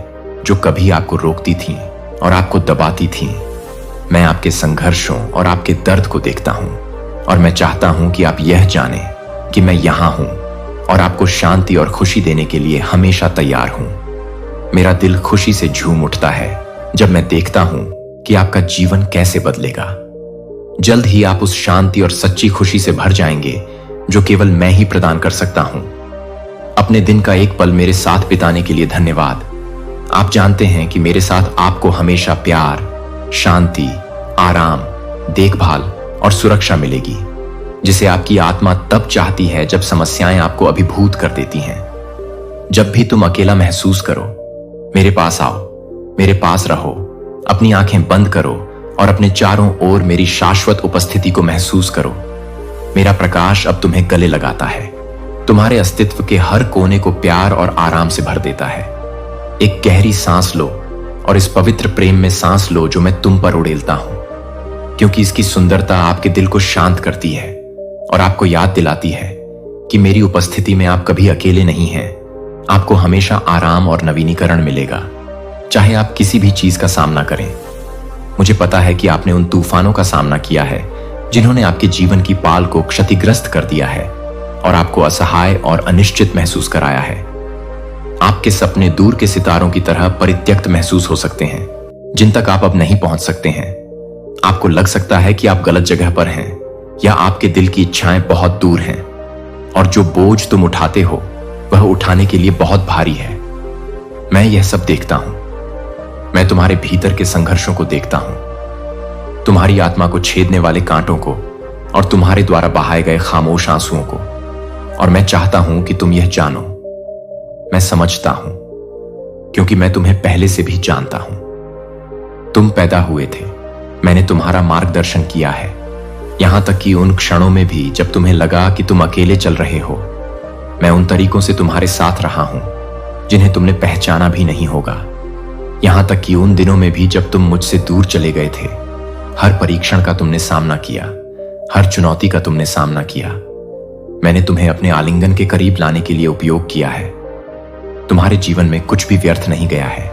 जो कभी आपको रोकती थीं और आपको दबाती थीं। मैं आपके संघर्षों और आपके दर्द को देखता हूं और मैं चाहता हूं कि आप यह जानें कि मैं यहां हूं और आपको शांति और खुशी देने के लिए हमेशा तैयार हूं। मेरा दिल खुशी से झूम उठता है जब मैं देखता हूं कि आपका जीवन कैसे बदलेगा। जल्द ही आप उस शांति और सच्ची खुशी से भर जाएंगे जो केवल मैं ही प्रदान कर सकता हूं। अपने दिन का एक पल मेरे साथ बिताने के लिए धन्यवाद। आप जानते हैं कि मेरे साथ आपको हमेशा प्यार, शांति, आराम, देखभाल और सुरक्षा मिलेगी, जिसे आपकी आत्मा तब चाहती है जब समस्याएं आपको अभिभूत कर देती हैं। जब भी तुम अकेला महसूस करो, मेरे पास आओ, मेरे पास रहो, अपनी आंखें बंद करो और अपने चारों ओर मेरी शाश्वत उपस्थिति को महसूस करो। मेरा प्रकाश अब तुम्हें गले लगाता है, तुम्हारे अस्तित्व के हर कोने को प्यार और आराम से भर देता है। एक गहरी सांस लो और इस पवित्र प्रेम में सांस लो जो मैं तुम पर उड़ेलता हूं, क्योंकि इसकी सुंदरता आपके दिल को शांत करती है और आपको याद दिलाती है कि मेरी उपस्थिति में आप कभी अकेले नहीं हैं। आपको हमेशा आराम और नवीनीकरण मिलेगा, चाहे आप किसी भी चीज का सामना करें। मुझे पता है कि आपने उन तूफानों का सामना किया है जिन्होंने आपके जीवन की पाल को क्षतिग्रस्त कर दिया है और आपको असहाय और अनिश्चित महसूस कराया है। आपके सपने दूर के सितारों की तरह परित्यक्त महसूस हो सकते हैं, जिन तक आप अब नहीं पहुंच सकते हैं। आपको लग सकता है कि आप गलत जगह पर हैं या आपके दिल की इच्छाएं बहुत दूर हैं और जो बोझ तुम उठाते हो वह उठाने के लिए बहुत भारी है। मैं यह सब देखता हूं। मैं तुम्हारे भीतर के संघर्षों को देखता हूं, तुम्हारी आत्मा को छेदने वाले कांटों को और तुम्हारे द्वारा बहाए गए खामोश आंसुओं को। और मैं चाहता हूं कि तुम यह जानो, मैं समझता हूं, क्योंकि मैं तुम्हें पहले से भी जानता हूं। तुम पैदा हुए थे, मैंने तुम्हारा मार्गदर्शन किया है, यहां तक कि उन क्षणों में भी जब तुम्हें लगा कि तुम अकेले चल रहे हो। मैं उन तरीकों से तुम्हारे साथ रहा हूं जिन्हें तुमने पहचाना भी नहीं होगा। यहां तक कि उन दिनों में भी जब तुम मुझसे दूर चले गए थे। हर परीक्षण का तुमने सामना किया, हर चुनौती का तुमने सामना किया। मैंने तुम्हें अपने आलिंगन के करीब लाने के लिए उपयोग किया है। तुम्हारे जीवन में कुछ भी व्यर्थ नहीं गया है।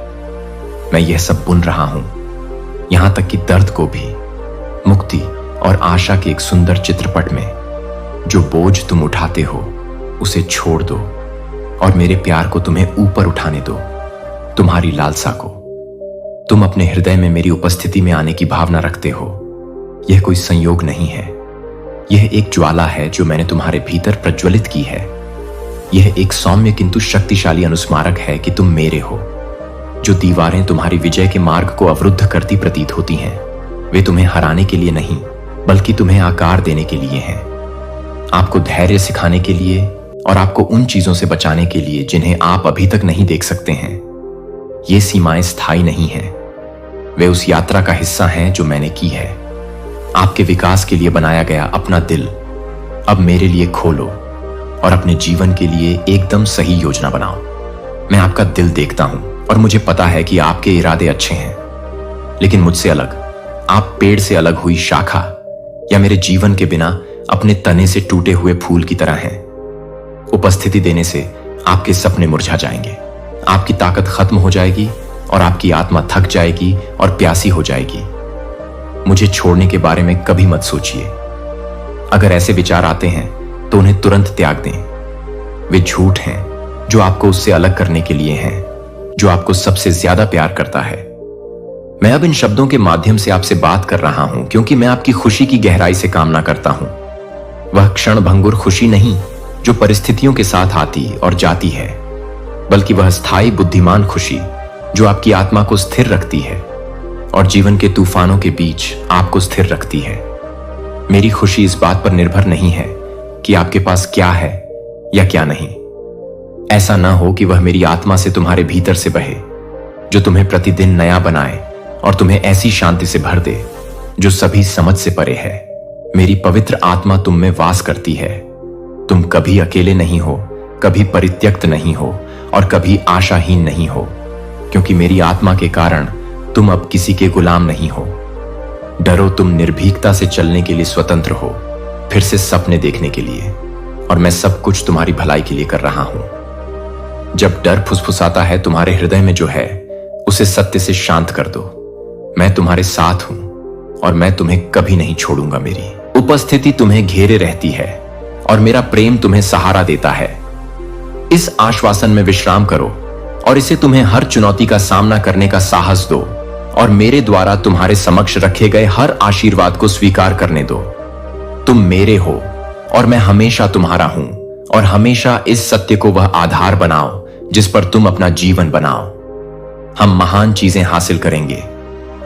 मैं यह सब बुन रहा हूं, यहां तक कि दर्द को भी, मुक्ति और आशा के एक सुंदर चित्रपट में। जो बोझ तुम उठाते हो उसे छोड़ दो और मेरे प्यार को तुम्हें ऊपर उठाने दो, तुम्हारी लालसा को। तुम अपने हृदय में मेरी उपस्थिति में आने की भावना रखते हो। यह कोई संयोग नहीं है, यह एक ज्वाला है जो मैंने तुम्हारे भीतर प्रज्वलित की है। यह एक सौम्य किंतु शक्तिशाली अनुस्मारक है कि तुम मेरे हो। जो दीवारें तुम्हारी विजय के मार्ग को अवरुद्ध करती प्रतीत होती हैं, वे तुम्हें हराने के लिए नहीं बल्कि तुम्हें आकार देने के लिए हैं। आपको धैर्य सिखाने के लिए और आपको उन चीजों से बचाने के लिए जिन्हें आप अभी तक नहीं देख सकते हैं। ये सीमाएं स्थायी नहीं हैं, वे उस यात्रा का हिस्सा हैं जो मैंने की है। आपके विकास के लिए बनाया गया अपना दिल अब मेरे लिए खोलो और अपने जीवन के लिए एकदम सही योजना बनाओ। मैं आपका दिल देखता हूं और मुझे पता है कि आपके इरादे अच्छे हैं, लेकिन मुझसे अलग। आप पेड़ से अलग हुई शाखा या मेरे जीवन के बिना अपने तने से टूटे हुए फूल की तरह हैं। उपस्थिति देने से आपके सपने मुरझा जाएंगे, आपकी ताकत खत्म हो जाएगी और आपकी आत्मा थक जाएगी और प्यासी हो जाएगी। मुझे छोड़ने के बारे में कभी मत सोचिए। अगर ऐसे विचार आते हैं तो उन्हें तुरंत त्याग दें। वे झूठ हैं जो आपको उससे अलग करने के लिए हैं, जो आपको सबसे ज्यादा प्यार करता है। मैं अब इन शब्दों के माध्यम से आपसे बात कर रहा हूं क्योंकि मैं आपकी खुशी की गहराई से कामना करता हूं। वह क्षण भंगुर खुशी नहीं जो परिस्थितियों के साथ आती और जाती है, बल्कि वह स्थायी बुद्धिमान खुशी जो आपकी आत्मा को स्थिर रखती है और जीवन के तूफानों के बीच आपको स्थिर रखती है। मेरी खुशी इस बात पर निर्भर नहीं है कि आपके पास क्या है या क्या नहीं। ऐसा ना हो कि वह मेरी आत्मा से तुम्हारे भीतर से बहे, जो तुम्हें प्रतिदिन नया बनाए और तुम्हें ऐसी शांति से भर दे जो सभी समझ से परे है। मेरी पवित्र आत्मा तुम में वास करती है। तुम कभी अकेले नहीं हो, कभी परित्यक्त नहीं हो और कभी आशाहीन नहीं हो, क्योंकि मेरी आत्मा के कारण तुम अब किसी के गुलाम नहीं हो। डरो, तुम निर्भीकता से चलने के लिए स्वतंत्र हो, फिर से सपने देखने के लिए, और मैं सब कुछ तुम्हारी भलाई के लिए कर रहा हूं। जब डर फुसफुसाता है तुम्हारे हृदय में जो है, उसे सत्य से शांत कर दो। मैं तुम्हारे साथ हूं और मैं तुम्हें कभी नहीं छोड़ूंगा। मेरी उपस्थिति तुम्हें घेरे रहती है और मेरा प्रेम तुम्हें सहारा देता है। इस आश्वासन में विश्राम करो और इसे तुम्हें हर चुनौती का सामना करने का साहस दो और मेरे द्वारा तुम्हारे समक्ष रखे गए हर आशीर्वाद को स्वीकार करने दो। तुम मेरे हो और मैं हमेशा तुम्हारा हूं, और हमेशा इस सत्य को वह आधार बनाओ जिस पर तुम अपना जीवन बनाओ। हम महान चीजें हासिल करेंगे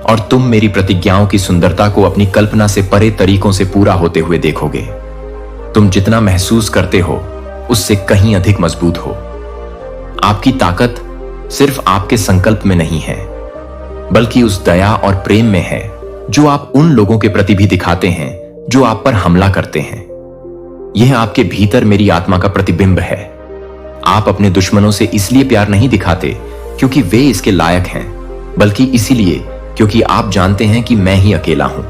और तुम मेरी प्रतिज्ञाओं की सुंदरता को अपनी कल्पना से परे तरीकों से पूरा होते हुए देखोगे। तुम जितना महसूस करते हो उससे कहीं अधिक मजबूत हो। आपकी ताकत सिर्फ आपके संकल्प में नहीं है, बल्कि उस दया और प्रेम में है जो आप उन लोगों के प्रति भी दिखाते हैं जो आप पर हमला करते हैं। यह आपके भीतर मेरी आत्मा का प्रतिबिंब है। आप अपने दुश्मनों से इसलिए प्यार नहीं दिखाते क्योंकि वे इसके लायक हैं, बल्कि इसीलिए क्योंकि आप जानते हैं कि मैं ही अकेला हूं,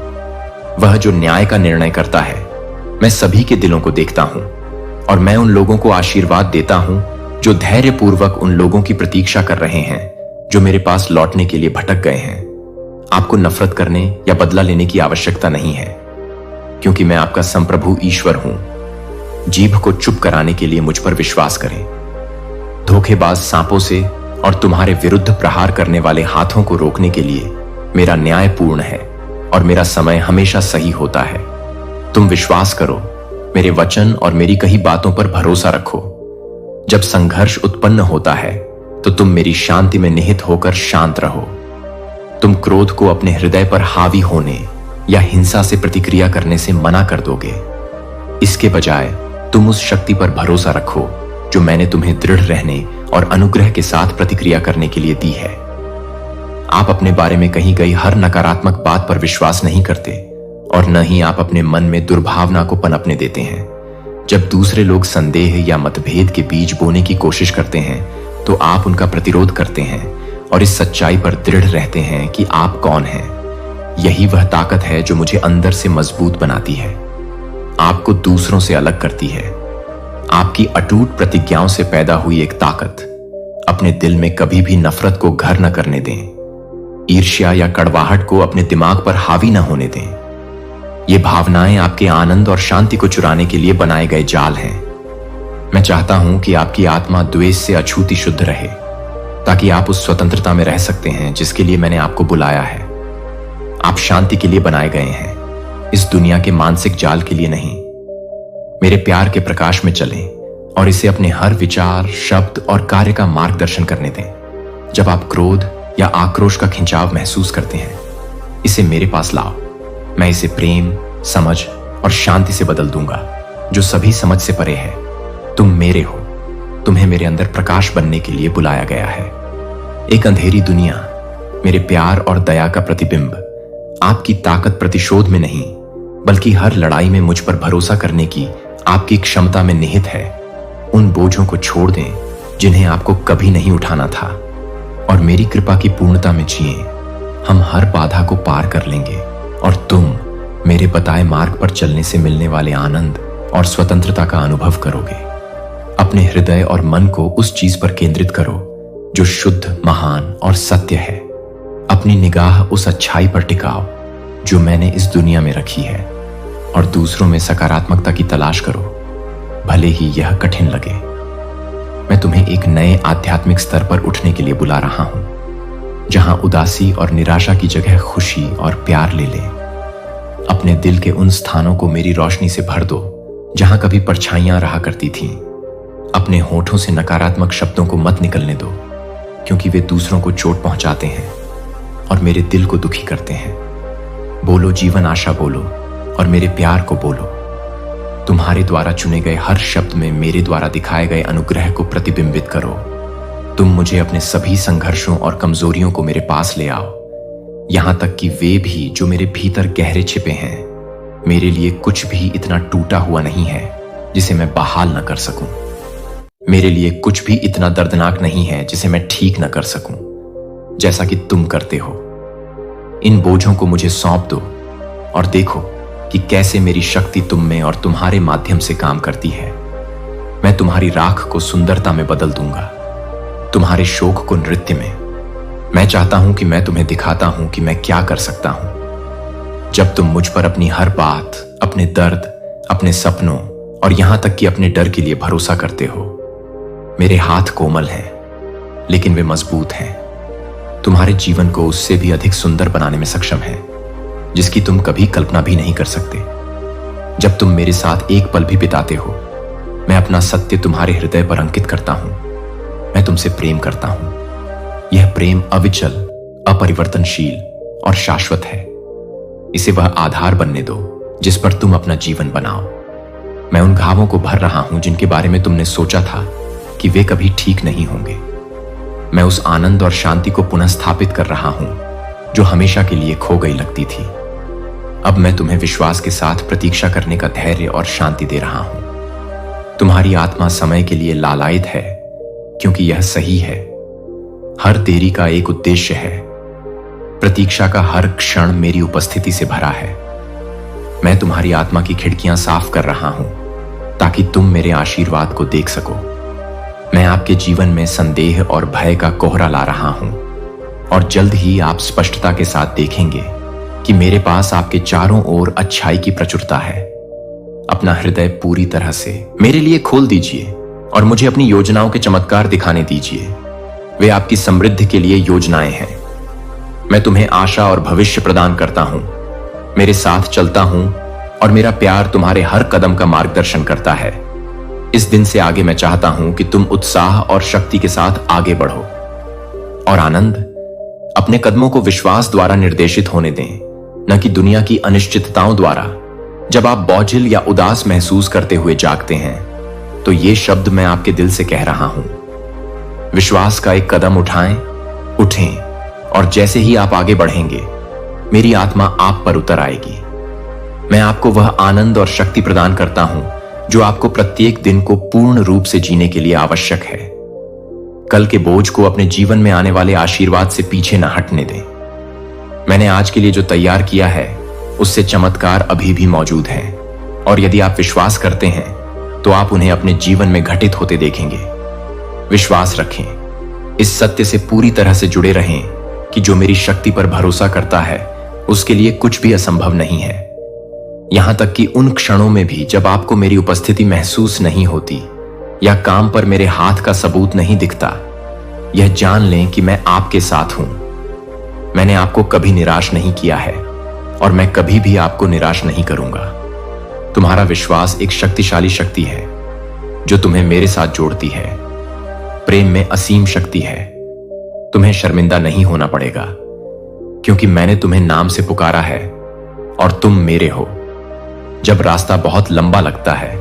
वह जो न्याय का निर्णय करता है। मैं सभी के दिलों को देखता हूं और मैं उन लोगों को आशीर्वाद देता हूं जो धैर्यपूर्वक उन लोगों की प्रतीक्षा कर रहे हैं जो मेरे पास लौटने के लिए भटक गए हैं। आपको नफरत करने या बदला लेने की आवश्यकता नहीं है, क्योंकि मैं आपका संप्रभु ईश्वर हूं। जीभ को चुप कराने के लिए मुझ पर विश्वास करें। धोखेबाज सांपों से और तुम्हारे विरुद्ध प्रहार करने वाले हाथों को रोकने के लिए मेरा न्याय पूर्ण है और मेरा समय हमेशा सही होता है। तुम विश्वास करो, मेरे वचन और मेरी कही बातों पर भरोसा रखो। जब संघर्ष उत्पन्न होता है तो तुम मेरी शांति में निहित होकर शांत रहो। तुम क्रोध को अपने हृदय पर हावी होने या हिंसा से प्रतिक्रिया करने से मना कर दोगे। इसके बजाय तुम उस शक्ति पर भरोसा रखो जो मैंने तुम्हें दृढ़ रहने और अनुग्रह के साथ प्रतिक्रिया करने के लिए दी है। आप अपने बारे में कही गई हर नकारात्मक बात पर विश्वास नहीं करते और न ही आप अपने मन में दुर्भावना को पनपने देते हैं। जब दूसरे लोग संदेह या मतभेद के बीज बोने की कोशिश करते हैं तो आप उनका प्रतिरोध करते हैं और इस सच्चाई पर दृढ़ रहते हैं कि आप कौन हैं। यही वह ताकत है जो मुझे अंदर से मजबूत बनाती है, आपको दूसरों से अलग करती है। आपकी अटूट प्रतिज्ञाओं से पैदा हुई एक ताकत। अपने दिल में कभी भी नफरत को घर न करने दें। ईर्ष्या या कड़वाहट को अपने दिमाग पर हावी न होने दें। ये भावनाएं आपके आनंद और शांति को चुराने के लिए बनाए गए जाल हैं। मैं चाहता हूं कि आपकी आत्मा द्वेष से अछूती शुद्ध रहे, ताकि आप उस स्वतंत्रता में रह सकते हैं जिसके लिए मैंने आपको बुलाया है। आप शांति के लिए बनाए गए हैं, इस दुनिया के मानसिक जाल के लिए नहीं। मेरे प्यार के प्रकाश में चलें और इसे अपने हर विचार, शब्द और कार्य का मार्गदर्शन करने दें। जब आप क्रोध या आक्रोश का खिंचाव महसूस करते हैं, इसे मेरे पास लाओ। मैं इसे प्रेम, समझ और शांति से बदल दूंगा, जो सभी समझ से परे है। तुम मेरे हो, तुम्हें मेरे अंदर प्रकाश बनने के लिए बुलाया गया है। एक अंधेरी दुनिया मेरे प्यार और दया का प्रतिबिंब। आपकी ताकत प्रतिशोध में नहीं, बल्कि हर लड़ाई में मुझ पर भरोसा करने की आपकी क्षमता में निहित है। उन बोझों को छोड़ दें जिन्हें आपको कभी नहीं उठाना था, और मेरी कृपा की पूर्णता में जिए। हम हर बाधा को पार कर लेंगे और तुम मेरे बताए मार्ग पर चलने से मिलने वाले आनंद और स्वतंत्रता का अनुभव करोगे। अपने हृदय और मन को उस चीज पर केंद्रित करो जो शुद्ध, महान और सत्य है। अपनी निगाह उस अच्छाई पर टिकाओ जो मैंने इस दुनिया में रखी है और दूसरों में सकारात्मकता की तलाश करो, भले ही यह कठिन लगे। मैं तुम्हें एक नए आध्यात्मिक स्तर पर उठने के लिए बुला रहा हूं, जहां उदासी और निराशा की जगह खुशी और प्यार ले ले। अपने दिल के उन स्थानों को मेरी रोशनी से भर दो जहां कभी परछाइयां रहा करती थीं। अपने होठों से नकारात्मक शब्दों को मत निकलने दो, क्योंकि वे दूसरों को चोट पहुंचाते हैं और मेरे दिल को दुखी करते हैं। बोलो जीवन आशा बोलो और मेरे प्यार को बोलो। तुम्हारे द्वारा चुने गए हर शब्द में मेरे द्वारा दिखाए गए अनुग्रह को प्रतिबिंबित करो। तुम मुझे अपने सभी संघर्षों और कमजोरियों को मेरे पास ले आओ, यहां तक कि वे भी जो मेरे भीतर गहरे छिपे हैं। मेरे लिए कुछ भी इतना टूटा हुआ नहीं है जिसे मैं बहाल न कर सकूं। मेरे लिए कुछ भी इतना दर्दनाक नहीं है जिसे मैं ठीक न कर सकूं, जैसा कि तुम करते हो। इन बोझों को मुझे सौंप दो और देखो कि कैसे मेरी शक्ति तुम में और तुम्हारे माध्यम से काम करती है। मैं तुम्हारी राख को सुंदरता में बदल दूंगा, तुम्हारे शोक को नृत्य में। मैं चाहता हूं कि मैं तुम्हें दिखाता हूं कि मैं क्या कर सकता हूं। जब तुम मुझ पर अपनी हर बात, अपने दर्द, अपने सपनों और यहां तक कि अपने डर के लिए भरोसा करते हो। मेरे हाथ कोमल हैं, लेकिन वे मजबूत हैं। तुम्हारे जीवन को उससे भी अधिक सुंदर बनाने में सक्षम है, जिसकी तुम कभी कल्पना भी नहीं कर सकते। जब तुम मेरे साथ एक पल भी बिताते हो, मैं अपना सत्य तुम्हारे हृदय पर अंकित करता हूं। मैं तुमसे प्रेम करता हूं। यह प्रेम अविचल, अपरिवर्तनशील और शाश्वत है। इसे वह आधार बनने दो जिस पर तुम अपना जीवन बनाओ। मैं उन घावों को भर रहा हूं जिनके बारे में तुमने सोचा था कि वे कभी ठीक नहीं होंगे। मैं उस आनंद और शांति को पुनः स्थापित कर रहा हूं जो हमेशा के लिए खो गई लगती थी। अब मैं तुम्हें विश्वास के साथ प्रतीक्षा करने का धैर्य और शांति दे रहा हूं। तुम्हारी आत्मा समय के लिए लालायित है, क्योंकि यह सही है। हर देरी का एक उद्देश्य है। प्रतीक्षा का हर क्षण मेरी उपस्थिति से भरा है। मैं तुम्हारी आत्मा की खिड़कियां साफ कर रहा हूं ताकि तुम मेरे आशीर्वाद को देख सको। मैं आपके जीवन में संदेह और भय का कोहरा ला रहा हूं और जल्द ही आप स्पष्टता के साथ देखेंगे कि मेरे पास आपके चारों ओर अच्छाई की प्रचुरता है। अपना हृदय पूरी तरह से मेरे लिए खोल दीजिए और मुझे अपनी योजनाओं के चमत्कार दिखाने दीजिए। वे आपकी समृद्धि के लिए योजनाएं हैं। मैं तुम्हें आशा और भविष्य प्रदान करता हूं। मेरे साथ चलता हूं और मेरा प्यार तुम्हारे हर कदम का मार्गदर्शन करता है। इस दिन से आगे मैं चाहता हूं कि तुम उत्साह और शक्ति के साथ आगे बढ़ो और आनंद अपने कदमों को विश्वास द्वारा निर्देशित होने दें, न कि दुनिया की अनिश्चितताओं द्वारा। जब आप बोझिल या उदास महसूस करते हुए जागते हैं, तो ये शब्द मैं आपके दिल से कह रहा हूं। विश्वास का एक कदम उठाएं, उठें, और जैसे ही आप आगे बढ़ेंगे, मेरी आत्मा आप पर उतर आएगी। मैं आपको वह आनंद और शक्ति प्रदान करता हूं जो आपको प्रत्येक दिन को पूर्ण रूप से जीने के लिए आवश्यक है। कल के बोझ को अपने जीवन में आने वाले आशीर्वाद से पीछे न हटने दें। मैंने आज के लिए जो तैयार किया है, उससे चमत्कार अभी भी मौजूद हैं, और यदि आप विश्वास करते हैं तो आप उन्हें अपने जीवन में घटित होते देखेंगे। विश्वास रखें, इस सत्य से पूरी तरह से जुड़े रहें कि जो मेरी शक्ति पर भरोसा करता है, उसके लिए कुछ भी असंभव नहीं है। यहां तक कि उन क्षणों में भी जब आपको मेरी उपस्थिति महसूस नहीं होती या काम पर मेरे हाथ का सबूत नहीं दिखता, यह जान लें कि मैं आपके साथ हूं। मैंने आपको कभी निराश नहीं किया है और मैं कभी भी आपको निराश नहीं करूंगा। तुम्हारा विश्वास एक शक्तिशाली शक्ति है जो तुम्हें मेरे साथ जोड़ती है। प्रेम में असीम शक्ति है। तुम्हें शर्मिंदा नहीं होना पड़ेगा, क्योंकि मैंने तुम्हें नाम से पुकारा है और तुम मेरे हो। जब रास्ता बहुत लंबा लगता है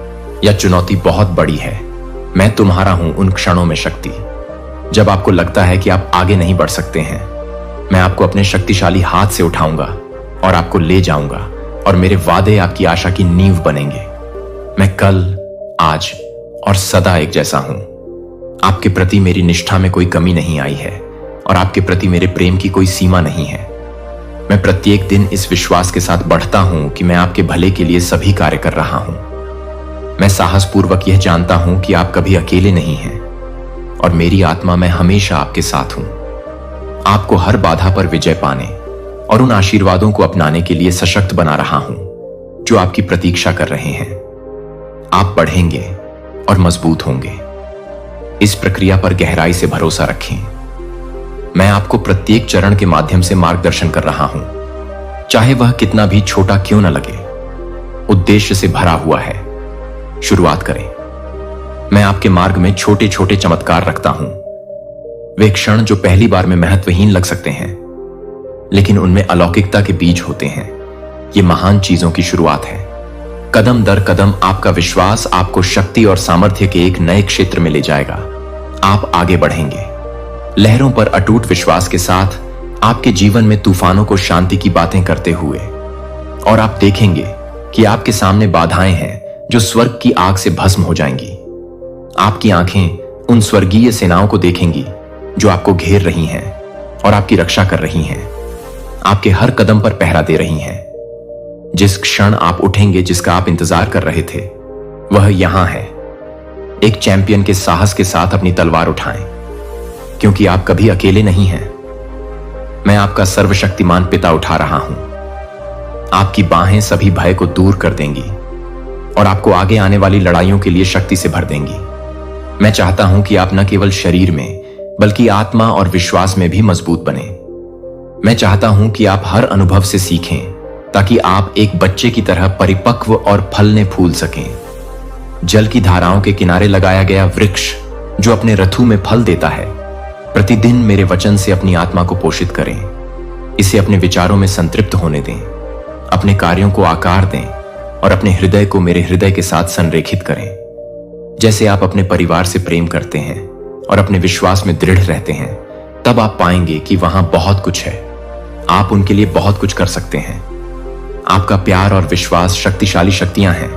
या चुनौती बहुत बड़ी है, मैं तुम्हारा हूं उन क्षणों में शक्ति। जब आपको लगता है कि आप आगे नहीं बढ़ सकते हैं, मैं आपको अपने शक्तिशाली हाथ से उठाऊंगा और आपको ले जाऊंगा, और मेरे वादे आपकी आशा की नींव बनेंगे। मैं कल, आज और सदा एक जैसा हूं। आपके प्रति मेरी निष्ठा में कोई कमी नहीं आई है और आपके प्रति मेरे प्रेम की कोई सीमा नहीं है। मैं प्रत्येक दिन इस विश्वास के साथ बढ़ता हूं कि मैं आपके भले के लिए सभी कार्य कर रहा हूं। मैं साहसपूर्वक यह जानता हूं कि आप कभी अकेले नहीं हैं और मेरी आत्मा में हमेशा आपके साथ हूं। आपको हर बाधा पर विजय पाने और उन आशीर्वादों को अपनाने के लिए सशक्त बना रहा हूं जो आपकी प्रतीक्षा कर रहे हैं। आप बढ़ेंगे और मजबूत होंगे। इस प्रक्रिया पर गहराई से भरोसा रखें। मैं आपको प्रत्येक चरण के माध्यम से मार्गदर्शन कर रहा हूं, चाहे वह कितना भी छोटा क्यों न लगे। उद्देश्य से भरा हुआ है। शुरुआत करें। मैं आपके मार्ग में छोटे छोटे चमत्कार रखता हूं। वे क्षण जो पहली बार में महत्वहीन लग सकते हैं, लेकिन उनमें अलौकिकता के बीज होते हैं। ये महान चीजों की शुरुआत है। कदम दर कदम आपका विश्वास आपको शक्ति और सामर्थ्य के एक नए क्षेत्र में ले जाएगा। आप आगे बढ़ेंगे, लहरों पर अटूट विश्वास के साथ, आपके जीवन में तूफानों को शांति की बातें करते हुए। और आप देखेंगे कि आपके सामने बाधाएं हैं जो स्वर्ग की आग से भस्म हो जाएंगी। आपकी आंखें उन स्वर्गीय सेनाओं को देखेंगी जो आपको घेर रही हैं और आपकी रक्षा कर रही हैं, आपके हर कदम पर पहरा दे रही हैं। जिस क्षण आप उठेंगे, जिसका आप इंतजार कर रहे थे, वह यहां है। एक चैंपियन के साहस के साथ अपनी तलवार उठाएं, क्योंकि आप कभी अकेले नहीं हैं। मैं आपका सर्वशक्तिमान पिता उठा रहा हूं। आपकी बाहें सभी भय को दूर कर देंगी और आपको आगे आने वाली लड़ाइयों के लिए शक्ति से भर देंगी। मैं चाहता हूं कि आप न केवल शरीर में बल्कि आत्मा और विश्वास में भी मजबूत बने। मैं चाहता हूं कि आप हर अनुभव से सीखें, ताकि आप एक बच्चे की तरह परिपक्व और फलने फूल सकें। जल की धाराओं के किनारे लगाया गया वृक्ष जो अपने रथु में फल देता है, प्रतिदिन मेरे वचन से अपनी आत्मा को पोषित करें। इसे अपने विचारों में संतृप्त होने दें, अपने कार्यों को आकार दें और अपने हृदय को मेरे हृदय के साथ संरेखित करें। जैसे आप अपने परिवार से प्रेम करते हैं और अपने विश्वास में दृढ़ रहते हैं, तब आप पाएंगे कि वहां बहुत कुछ है। आप उनके लिए बहुत कुछ कर सकते हैं। आपका प्यार और विश्वास शक्तिशाली शक्तियां हैं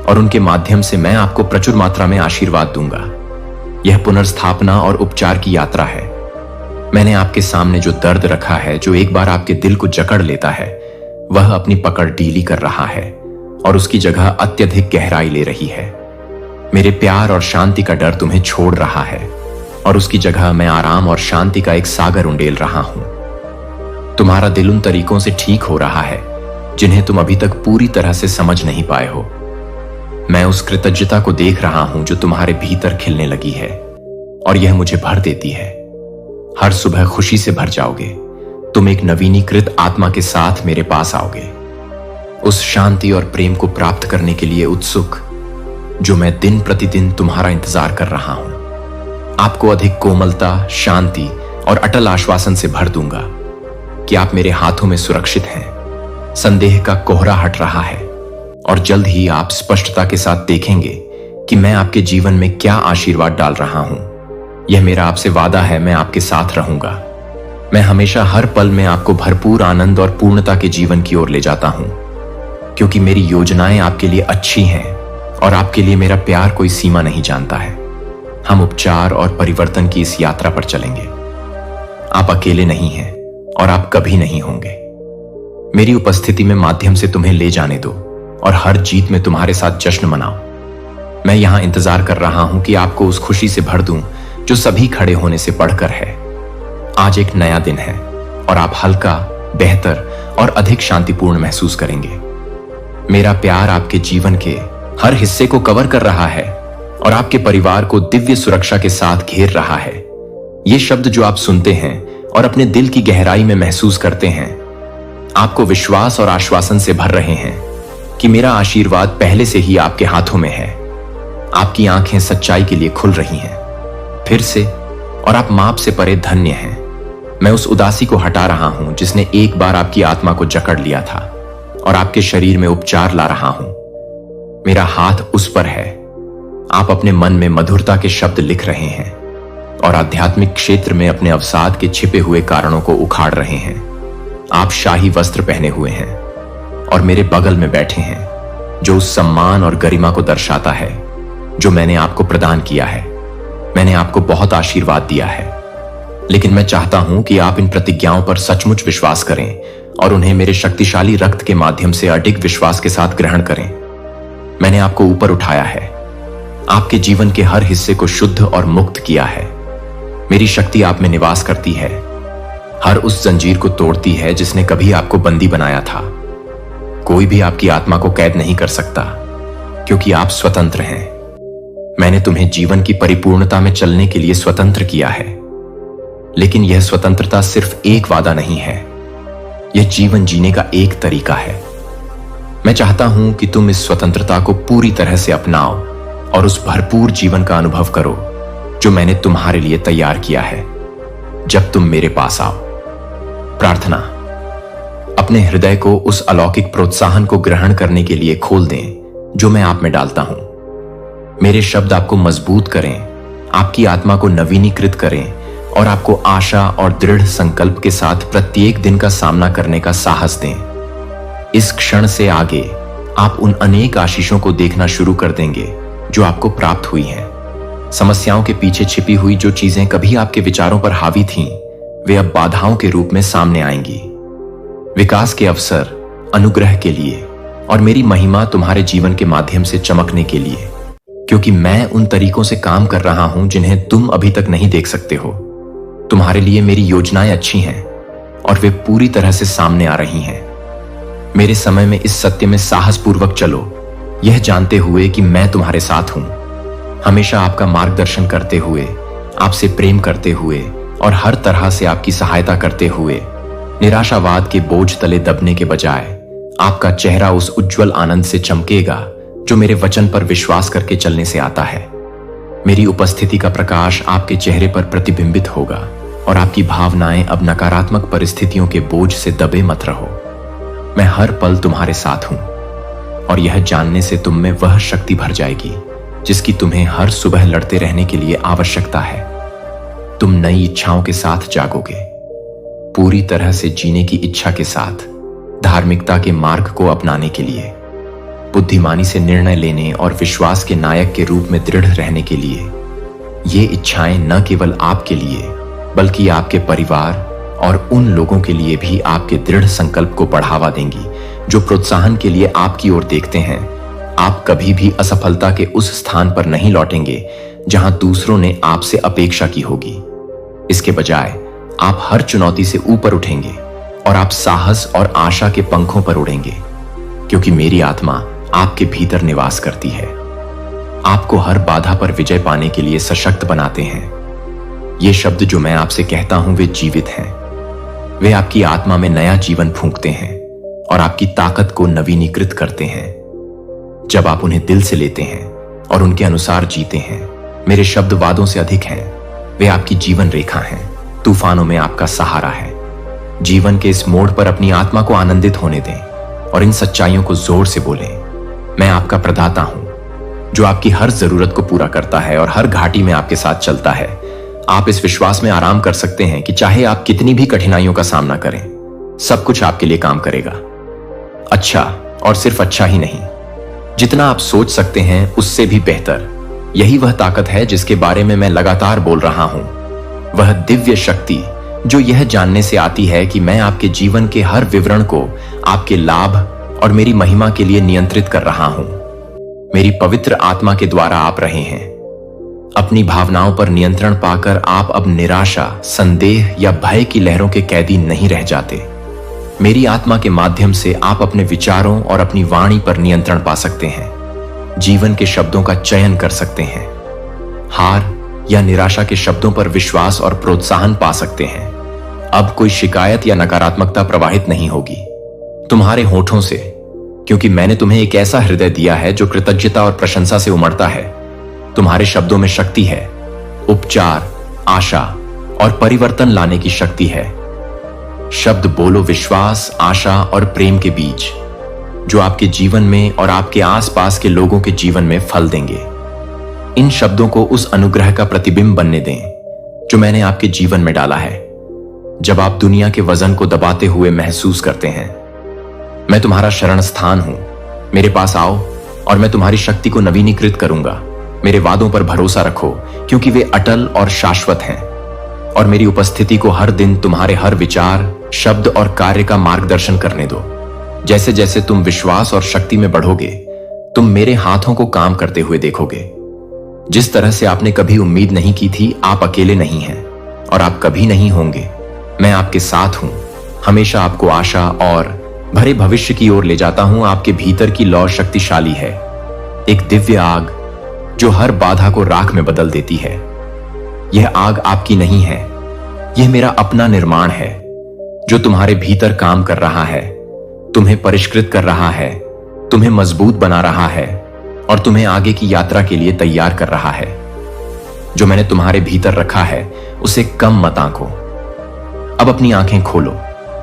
और उनके माध्यम से मैं आपको प्रचुर मात्रा में आशीर्वाद दूंगा। यह पुनर्स्थापना और उपचार की यात्रा है। मैंने आपके सामने जो दर्द रखा है, जो एक बार आपके दिल को जकड़ लेता है, वह अपनी पकड़ ढीली कर रहा है और उसकी जगह अत्यधिक गहराई ले रही है। मेरे प्यार और शांति का डर तुम्हें छोड़ रहा है और उसकी जगह मैं आराम और शांति का एक सागर उंडेल रहा हूं। तुम्हारा दिल उन तरीकों से ठीक हो रहा है जिन्हें तुम अभी तक पूरी तरह से समझ नहीं पाए हो। मैं उस कृतज्ञता को देख रहा हूं जो तुम्हारे भीतर खिलने लगी है और यह मुझे भर देती है। हर सुबह खुशी से भर जाओगे। तुम एक नवीनीकृत आत्मा के साथ मेरे पास आओगे, उस शांति और प्रेम को प्राप्त करने के लिए उत्सुक जो मैं दिन प्रतिदिन तुम्हारा इंतजार कर रहा हूं। आपको अधिक कोमलता, शांति और अटल आश्वासन से भर दूंगा कि आप मेरे हाथों में सुरक्षित हैं। संदेह का कोहरा हट रहा है और जल्द ही आप स्पष्टता के साथ देखेंगे कि मैं आपके जीवन में क्या आशीर्वाद डाल रहा हूं। यह मेरा आपसे वादा है, मैं आपके साथ रहूंगा। मैं हमेशा हर पल में आपको भरपूर आनंद और पूर्णता के जीवन की ओर ले जाता हूं, क्योंकि मेरी योजनाएं आपके लिए अच्छी हैं और आपके लिए मेरा प्यार कोई सीमा नहीं जानता है। हम उपचार और परिवर्तन की इस यात्रा पर चलेंगे। आप अकेले नहीं हैं और आप कभी नहीं होंगे। मेरी उपस्थिति में माध्यम से तुम्हें ले जाने दो और हर जीत में तुम्हारे साथ जश्न मनाओ। मैं यहां इंतजार कर रहा हूं कि आपको उस खुशी से भर दूं जो सभी खड़े होने से बढ़कर है। आज एक नया दिन है और आप हल्का, बेहतर और अधिक शांतिपूर्ण महसूस करेंगे। मेरा प्यार आपके जीवन के हर हिस्से को कवर कर रहा है और आपके परिवार को दिव्य सुरक्षा के साथ घेर रहा है। ये शब्द जो आप सुनते हैं और अपने दिल की गहराई में महसूस करते हैं, आपको विश्वास और आश्वासन से भर रहे हैं कि मेरा आशीर्वाद पहले से ही आपके हाथों में है। आपकी आंखें सच्चाई के लिए खुल रही हैं फिर से, और आप माप से परे धन्य हैं। मैं उस उदासी को हटा रहा हूं जिसने एक बार आपकी आत्मा को जकड़ लिया था और आपके शरीर में उपचार ला रहा हूं। मेरा हाथ उस पर है। आप अपने मन में मधुरता के शब्द लिख रहे हैं और आध्यात्मिक क्षेत्र में अपने अवसाद के छिपे हुए कारणों को उखाड़ रहे हैं। आप शाही वस्त्र पहने हुए हैं और मेरे बगल में बैठे हैं, जो उस सम्मान और गरिमा को दर्शाता है जो मैंने आपको प्रदान किया है। मैंने आपको बहुत आशीर्वाद दिया है, लेकिन मैं चाहता हूं कि आप इन प्रतिज्ञाओं पर सचमुच विश्वास करें और उन्हें मेरे शक्तिशाली रक्त के माध्यम से अडिग विश्वास के साथ ग्रहण करें। मैंने आपको ऊपर उठाया है, आपके जीवन के हर हिस्से को शुद्ध और मुक्त किया है। मेरी शक्ति आप में निवास करती है। हर उस जंजीर को तोड़ती है जिसने कभी आपको बंदी बनाया था। कोई भी आपकी आत्मा को कैद नहीं कर सकता, क्योंकि आप स्वतंत्र हैं। मैंने तुम्हें जीवन की परिपूर्णता में चलने के लिए स्वतंत्र किया है, लेकिन यह स्वतंत्रता सिर्फ एक वादा नहीं है, यह जीवन जीने का एक तरीका है। मैं चाहता हूं कि तुम इस स्वतंत्रता को पूरी तरह से अपनाओ और उस भरपूर जीवन का अनुभव करो जो मैंने तुम्हारे लिए तैयार किया है जब तुम मेरे पास आओ। प्रार्थना। अपने हृदय को उस अलौकिक प्रोत्साहन को ग्रहण करने के लिए खोल दें जो मैं आप में डालता हूं। मेरे शब्द आपको मजबूत करें, आपकी आत्मा को नवीनीकृत करें और आपको आशा और दृढ़ संकल्प के साथ प्रत्येक दिन का सामना करने का साहस दें। इस क्षण से आगे आप उन अनेक आशीषों को देखना शुरू कर देंगे जो आपको प्राप्त हुई हैं। समस्याओं के पीछे छिपी हुई जो चीजें कभी आपके विचारों पर हावी थीं, वे अब बाधाओं के रूप में सामने आएंगी। विकास के अवसर, अनुग्रह के लिए और मेरी महिमा तुम्हारे जीवन के माध्यम से चमकने के लिए, क्योंकि मैं उन तरीकों से काम कर रहा हूं जिन्हें तुम अभी तक नहीं देख सकते हो। तुम्हारे लिए मेरी योजनाएं अच्छी हैं और वे पूरी तरह से सामने आ रही हैं। मेरे समय में इस सत्य में साहसपूर्वक चलो, यह जानते हुए कि मैं तुम्हारे साथ हूं, हमेशा आपका मार्गदर्शन करते हुए, आपसे प्रेम करते हुए और हर तरह से आपकी सहायता करते हुए। निराशावाद के बोझ तले दबने के बजाय आपका चेहरा उस उज्जवल आनंद से चमकेगा जो मेरे वचन पर विश्वास करके चलने से आता है। मेरी उपस्थिति का प्रकाश आपके चेहरे पर प्रतिबिंबित होगा और आपकी भावनाएं अब नकारात्मक परिस्थितियों के बोझ से दबे मत रहो। मैं हर पल तुम्हारे साथ हूं और यह जानने से तुम में वह शक्ति भर जाएगी जिसकी तुम्हें हर सुबह लड़ते रहने के लिए आवश्यकता है। तुम नई इच्छाओं के साथ जागोगे, पूरी तरह से जीने की इच्छा के साथ, धार्मिकता के मार्ग को अपनाने के लिए, बुद्धिमानी से निर्णय लेने और विश्वास के नायक के रूप में दृढ़ रहने के लिए। ये इच्छाएं न केवल आपके लिए बल्कि आपके परिवार और उन लोगों के लिए भी आपके दृढ़ संकल्प को बढ़ावा देंगी जो प्रोत्साहन के लिए आपकी ओर देखते हैं। आप कभी भी असफलता के उस स्थान पर नहीं लौटेंगे जहां दूसरों ने आपसे अपेक्षा की होगी। इसके बजाय आप हर चुनौती से ऊपर उठेंगे और आप साहस और आशा के पंखों पर उड़ेंगे, क्योंकि मेरी आत्मा आपके भीतर निवास करती है। आपको हर बाधा पर विजय पाने के लिए सशक्त बनाते हैं। ये शब्द जो मैं आपसे कहता हूं वे जीवित हैं। वे आपकी आत्मा में नया जीवन फूंकते हैं और आपकी ताकत को नवीनीकृत करते हैं। जब आप उन्हें दिल से लेते हैं और उनके अनुसार जीते हैं, मेरे शब्द वादों से अधिक हैं। वे आपकी जीवन रेखा हैं, तूफानों में आपका सहारा है। जीवन के इस मोड़ पर अपनी आत्मा को आनंदित होने दें और इन सच्चाइयों को जोर से बोलें। मैं आपका प्रदाता हूं जो आपकी हर जरूरत को पूरा करता है और हर घाटी में आपके साथ चलता है। आप इस विश्वास में आराम कर सकते हैं कि चाहे आप कितनी भी कठिनाइयों का सामना करें, सब कुछ आपके लिए काम करेगा। अच्छा, और सिर्फ अच्छा ही नहीं, जितना आप सोच सकते हैं उससे भी बेहतर। यही वह ताकत है जिसके बारे में मैं लगातार बोल रहा हूं। वह दिव्य शक्ति जो यह जानने से आती है कि मैं आपके जीवन के हर विवरण को आपके लाभ और मेरी महिमा के लिए नियंत्रित कर रहा हूं। मेरी पवित्र आत्मा के द्वारा आप रहे हैं। अपनी भावनाओं पर नियंत्रण पाकर आप अब निराशा, संदेह या भय की लहरों के कैदी नहीं रह जाते। मेरी आत्मा के माध्यम से आप अपने विचारों और अपनी वाणी पर नियंत्रण पा सकते हैं। जीवन के शब्दों का चयन कर सकते हैं। हार या निराशा के शब्दों पर विश्वास और प्रोत्साहन पा सकते हैं। अब कोई शिकायत या नकारात्मकता प्रवाहित नहीं होगी तुम्हारे होठों से, क्योंकि मैंने तुम्हें एक ऐसा हृदय दिया है जो कृतज्ञता और प्रशंसा से उमड़ता है। तुम्हारे शब्दों में शक्ति है, उपचार, आशा और परिवर्तन लाने की शक्ति है। शब्द बोलो विश्वास, आशा और प्रेम के बीज, जो आपके जीवन में और आपके आसपास के लोगों के जीवन में फल देंगे। इन शब्दों को उस अनुग्रह का प्रतिबिंब बनने दें जो मैंने आपके जीवन में डाला है। जब आप दुनिया के वजन को दबाते हुए महसूस करते हैं, मैं तुम्हारा शरण स्थान हूं। मेरे पास आओ और मैं तुम्हारी शक्ति को नवीनीकृत करूंगा। मेरे वादों पर भरोसा रखो, क्योंकि वे अटल और शाश्वत हैं। और मेरी उपस्थिति को हर दिन तुम्हारे हर विचार, शब्द और कार्य का मार्गदर्शन करने दो। जैसे जैसे तुम विश्वास और शक्ति में बढ़ोगे, तुम मेरे हाथों को काम करते हुए देखोगे। जिस तरह से आपने कभी उम्मीद नहीं की थी, आप अकेले नहीं हैं और आप कभी नहीं होंगे। मैं आपके साथ हूं, हमेशा आपको आशा और भरे भविष्य की ओर ले जाता हूं। आपके भीतर की लौ शक्तिशाली है, एक दिव्य आग जो हर बाधा को राख में बदल देती है। यह आग आपकी नहीं है, यह मेरा अपना निर्माण है जो तुम्हारे भीतर काम कर रहा है, तुम्हें परिष्कृत कर रहा है, तुम्हें मजबूत बना रहा है और तुम्हें आगे की यात्रा के लिए तैयार कर रहा है। जो मैंने तुम्हारे भीतर रखा है उसे कम मत आंको। अब अपनी आंखें खोलो,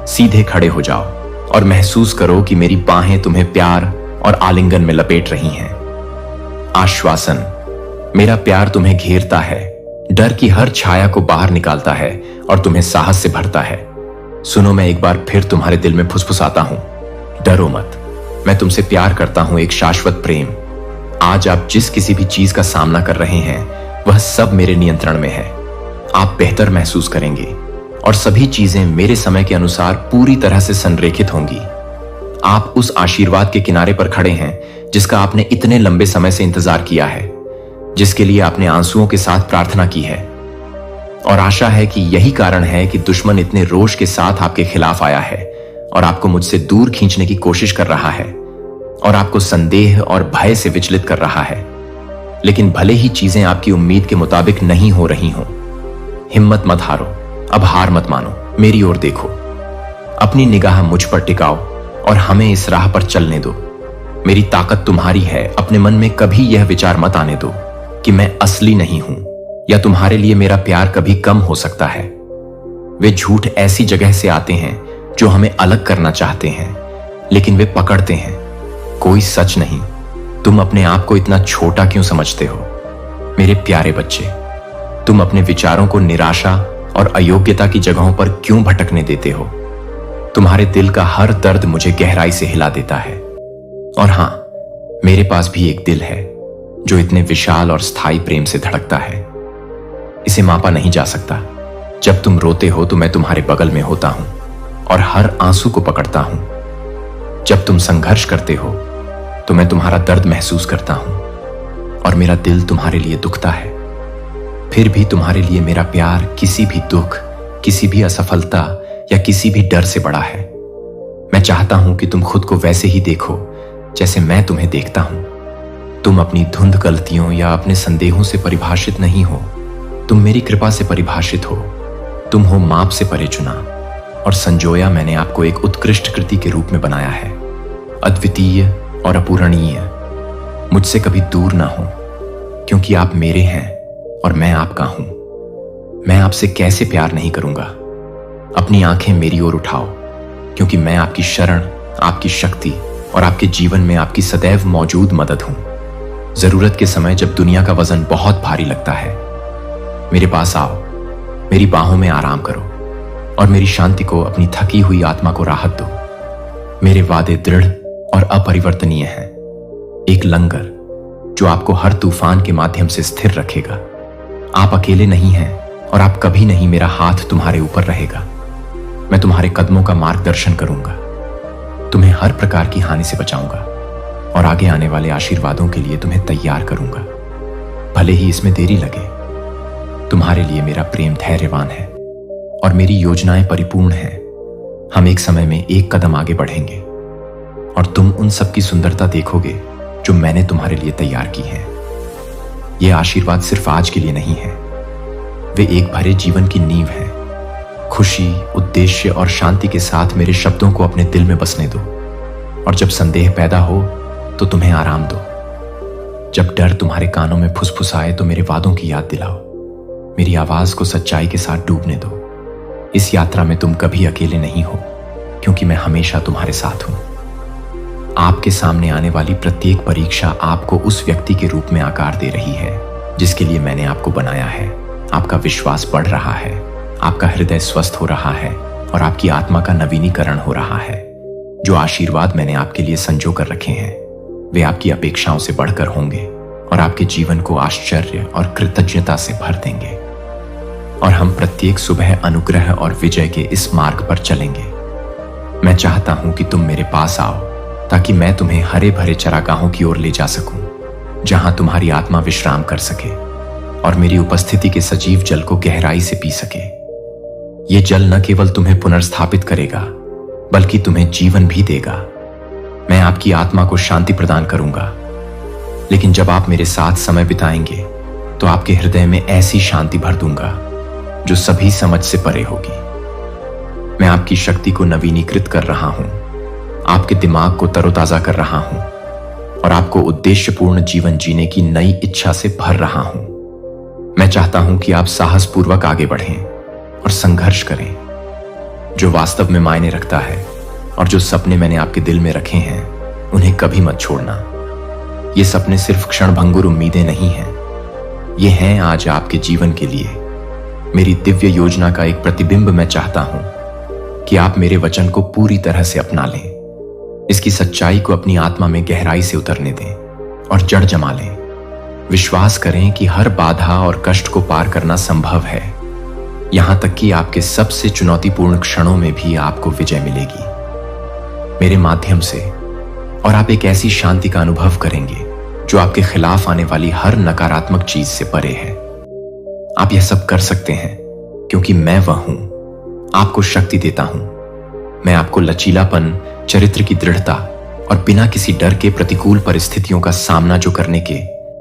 सीधे खड़े हो जाओ और महसूस करो कि मेरी बाहें तुम्हें प्यार और आलिंगन में लपेट रही हैं। आश्वासन, मेरा प्यार तुम्हें घेरता है, डर की हर छाया को बाहर निकालता है और तुम्हें साहस से भरता है। सुनो, मैं एक बार फिर तुम्हारे दिल में फुसफुसाता हूं, डरो मत, मैं तुमसे प्यार करता हूं, एक शाश्वत प्रेम। आज आप जिस किसी भी चीज का सामना कर रहे हैं वह सब मेरे नियंत्रण में है। आप बेहतर महसूस करेंगे और सभी चीजें मेरे समय के अनुसार पूरी तरह से संरेखित होंगी। आप उस आशीर्वाद के किनारे पर खड़े हैं जिसका आपने इतने लंबे समय से इंतजार किया है, जिसके लिए आपने आंसुओं के साथ प्रार्थना की है। और आशा है कि यही कारण है कि दुश्मन इतने रोष के साथ आपके खिलाफ आया है और आपको मुझसे दूर खींचने की कोशिश कर रहा है और आपको संदेह और भय से विचलित कर रहा है। लेकिन भले ही चीजें आपकी उम्मीद के मुताबिक नहीं हो रही हों, हिम्मत मत हारो, अब हार मत मानो, मेरी ओर देखो, अपनी निगाह मुझ पर टिकाओ और हमें इस राह पर चलने दो। मेरी ताकत तुम्हारी है, अपने मन में कभी यह विचार मत आने दो कि मैं असली नहीं हूं या तुम्हारे लिए मेरा प्यार कभी कम हो सकता है। वे झूठ ऐसी जगह से आते हैं जो हमें अलग करना चाहते हैं, लेकिन वे पकड़ते हैं, कोई सच नहीं। तुम अपने आप को इतना छोटा क्यों समझते हो? मेरे प्यारे बच्चे, तुम अपने विचारों को निराशा और अयोग्यता की जगहों पर क्यों भटकने देते हो? तुम्हारे दिल का हर दर्द मुझे गहराई से हिला देता है। और हां, मेरे पास भी एक दिल है जो इतने विशाल और स्थायी प्रेम से धड़कता है। इसे मापा नहीं जा सकता। जब तुम रोते हो तो मैं तुम्हारे बगल में होता हूं और हर आंसू को पकड़ता हूं। जब तुम संघर्ष करते हो तो मैं तुम्हारा दर्द महसूस करता हूं और मेरा दिल तुम्हारे लिए दुखता है। फिर भी तुम्हारे लिए मेरा प्यार किसी भी दुख, किसी भी असफलता या किसी भी डर से बड़ा है। मैं चाहता हूं कि तुम खुद को वैसे ही देखो जैसे मैं तुम्हें देखता हूं। तुम अपनी धुंध गलतियों या अपने संदेहों से परिभाषित नहीं हो, तुम मेरी कृपा से परिभाषित हो। तुम हो माप से परे चुना और संजोया मैंने आपको एक उत्कृष्ट कृति के रूप में बनाया है, अद्वितीय और अपूरणीय। मुझसे कभी दूर ना हो, क्योंकि आप मेरे हैं और मैं आपका हूं। मैं आपसे कैसे प्यार नहीं करूंगा? अपनी आंखें मेरी ओर उठाओ, क्योंकि मैं आपकी शरण, आपकी शक्ति और आपके जीवन में आपकी सदैव मौजूद मदद हूं। जरूरत के समय जब दुनिया का वजन बहुत भारी लगता है, मेरे पास आओ, मेरी बाहों में आराम करो और मेरी शांति को, अपनी थकी हुई आत्मा को राहत दो। मेरे वादे दृढ़ और अपरिवर्तनीय हैं, एक लंगर जो आपको हर तूफान के माध्यम से स्थिर रखेगा। आप अकेले नहीं हैं और आप कभी नहीं, मेरा हाथ तुम्हारे ऊपर रहेगा। मैं तुम्हारे कदमों का मार्गदर्शन करूंगा, तुम्हें हर प्रकार की हानि से बचाऊंगा और आगे आने वाले आशीर्वादों के लिए तुम्हें तैयार करूंगा। भले ही इसमें देरी लगे, तुम्हारे लिए मेरा प्रेम धैर्यवान है और मेरी योजनाएं परिपूर्ण हैं। हम एक समय में एक कदम आगे बढ़ेंगे और तुम उन सब की सुंदरता देखोगे जो मैंने तुम्हारे लिए तैयार की है। ये आशीर्वाद सिर्फ आज के लिए नहीं है, वे एक भरे जीवन की नींव है। खुशी, उद्देश्य और शांति के साथ मेरे शब्दों को अपने दिल में बसने दो और जब संदेह पैदा हो तो तुम्हें आराम दो। जब डर तुम्हारे कानों में फुसफुसाए तो मेरे वादों की याद दिलाओ। मेरी आवाज को सच्चाई के साथ डूबने दो। इस यात्रा में तुम कभी अकेले नहीं हो, क्योंकि मैं हमेशा तुम्हारे साथ हूं। आपके सामने आने वाली प्रत्येक परीक्षा आपको उस व्यक्ति के रूप में आकार दे रही है जिसके लिए मैंने आपको बनाया है। आपका विश्वास बढ़ रहा है, आपका हृदय स्वस्थ हो रहा है और आपकी आत्मा का नवीनीकरण हो रहा है। जो आशीर्वाद मैंने आपके लिए संजो कर रखे हैं वे आपकी अपेक्षाओं से बढ़कर होंगे और आपके जीवन को आश्चर्य और कृतज्ञता से भर देंगे। और हम प्रत्येक सुबह अनुग्रह और विजय के इस मार्ग पर चलेंगे। मैं चाहता हूं कि तुम मेरे पास आओ ताकि मैं तुम्हें हरे भरे चरागाहों की ओर ले जा सकूं, जहां तुम्हारी आत्मा विश्राम कर सके और मेरी उपस्थिति के सजीव जल को गहराई से पी सके। ये जल न केवल तुम्हें पुनर्स्थापित करेगा बल्कि तुम्हें जीवन भी देगा। मैं आपकी आत्मा को शांति प्रदान करूंगा, लेकिन जब आप मेरे साथ समय बिताएंगे तो आपके हृदय में ऐसी शांति भर दूंगा जो सभी समझ से परे होगी। मैं आपकी शक्ति को नवीनीकृत कर रहा हूं, आपके दिमाग को तरोताजा कर रहा हूं और आपको उद्देश्यपूर्ण जीवन जीने की नई इच्छा से भर रहा हूं। मैं चाहता हूं कि आप साहसपूर्वक आगे बढ़ें और संघर्ष करें। जो वास्तव में मायने रखता है और जो सपने मैंने आपके दिल में रखे हैं उन्हें कभी मत छोड़ना। ये सपने सिर्फ क्षणभंगुर उम्मीदें नहीं हैं, ये हैं आज आपके जीवन के लिए मेरी दिव्य योजना का एक प्रतिबिंब। मैं चाहता हूं कि आप मेरे वचन को पूरी तरह से अपना लें, इसकी सच्चाई को अपनी आत्मा में गहराई से उतरने दें और जड़ जमा लें। विश्वास करें कि हर बाधा और कष्ट को पार करना संभव है, यहां तक कि आपके सबसे चुनौतीपूर्ण क्षणों में भी आपको विजय मिलेगी मेरे माध्यम से। और आप एक ऐसी शांति का अनुभव करेंगे जो आपके खिलाफ आने वाली हर नकारात्मक चीज से परे है। आप यह सब कर सकते हैं क्योंकि मैं वह हूं, आपको शक्ति देता हूं। मैं आपको लचीलापन, चरित्र की दृढ़ता और बिना किसी डर के प्रतिकूल परिस्थितियों का सामना जो करने के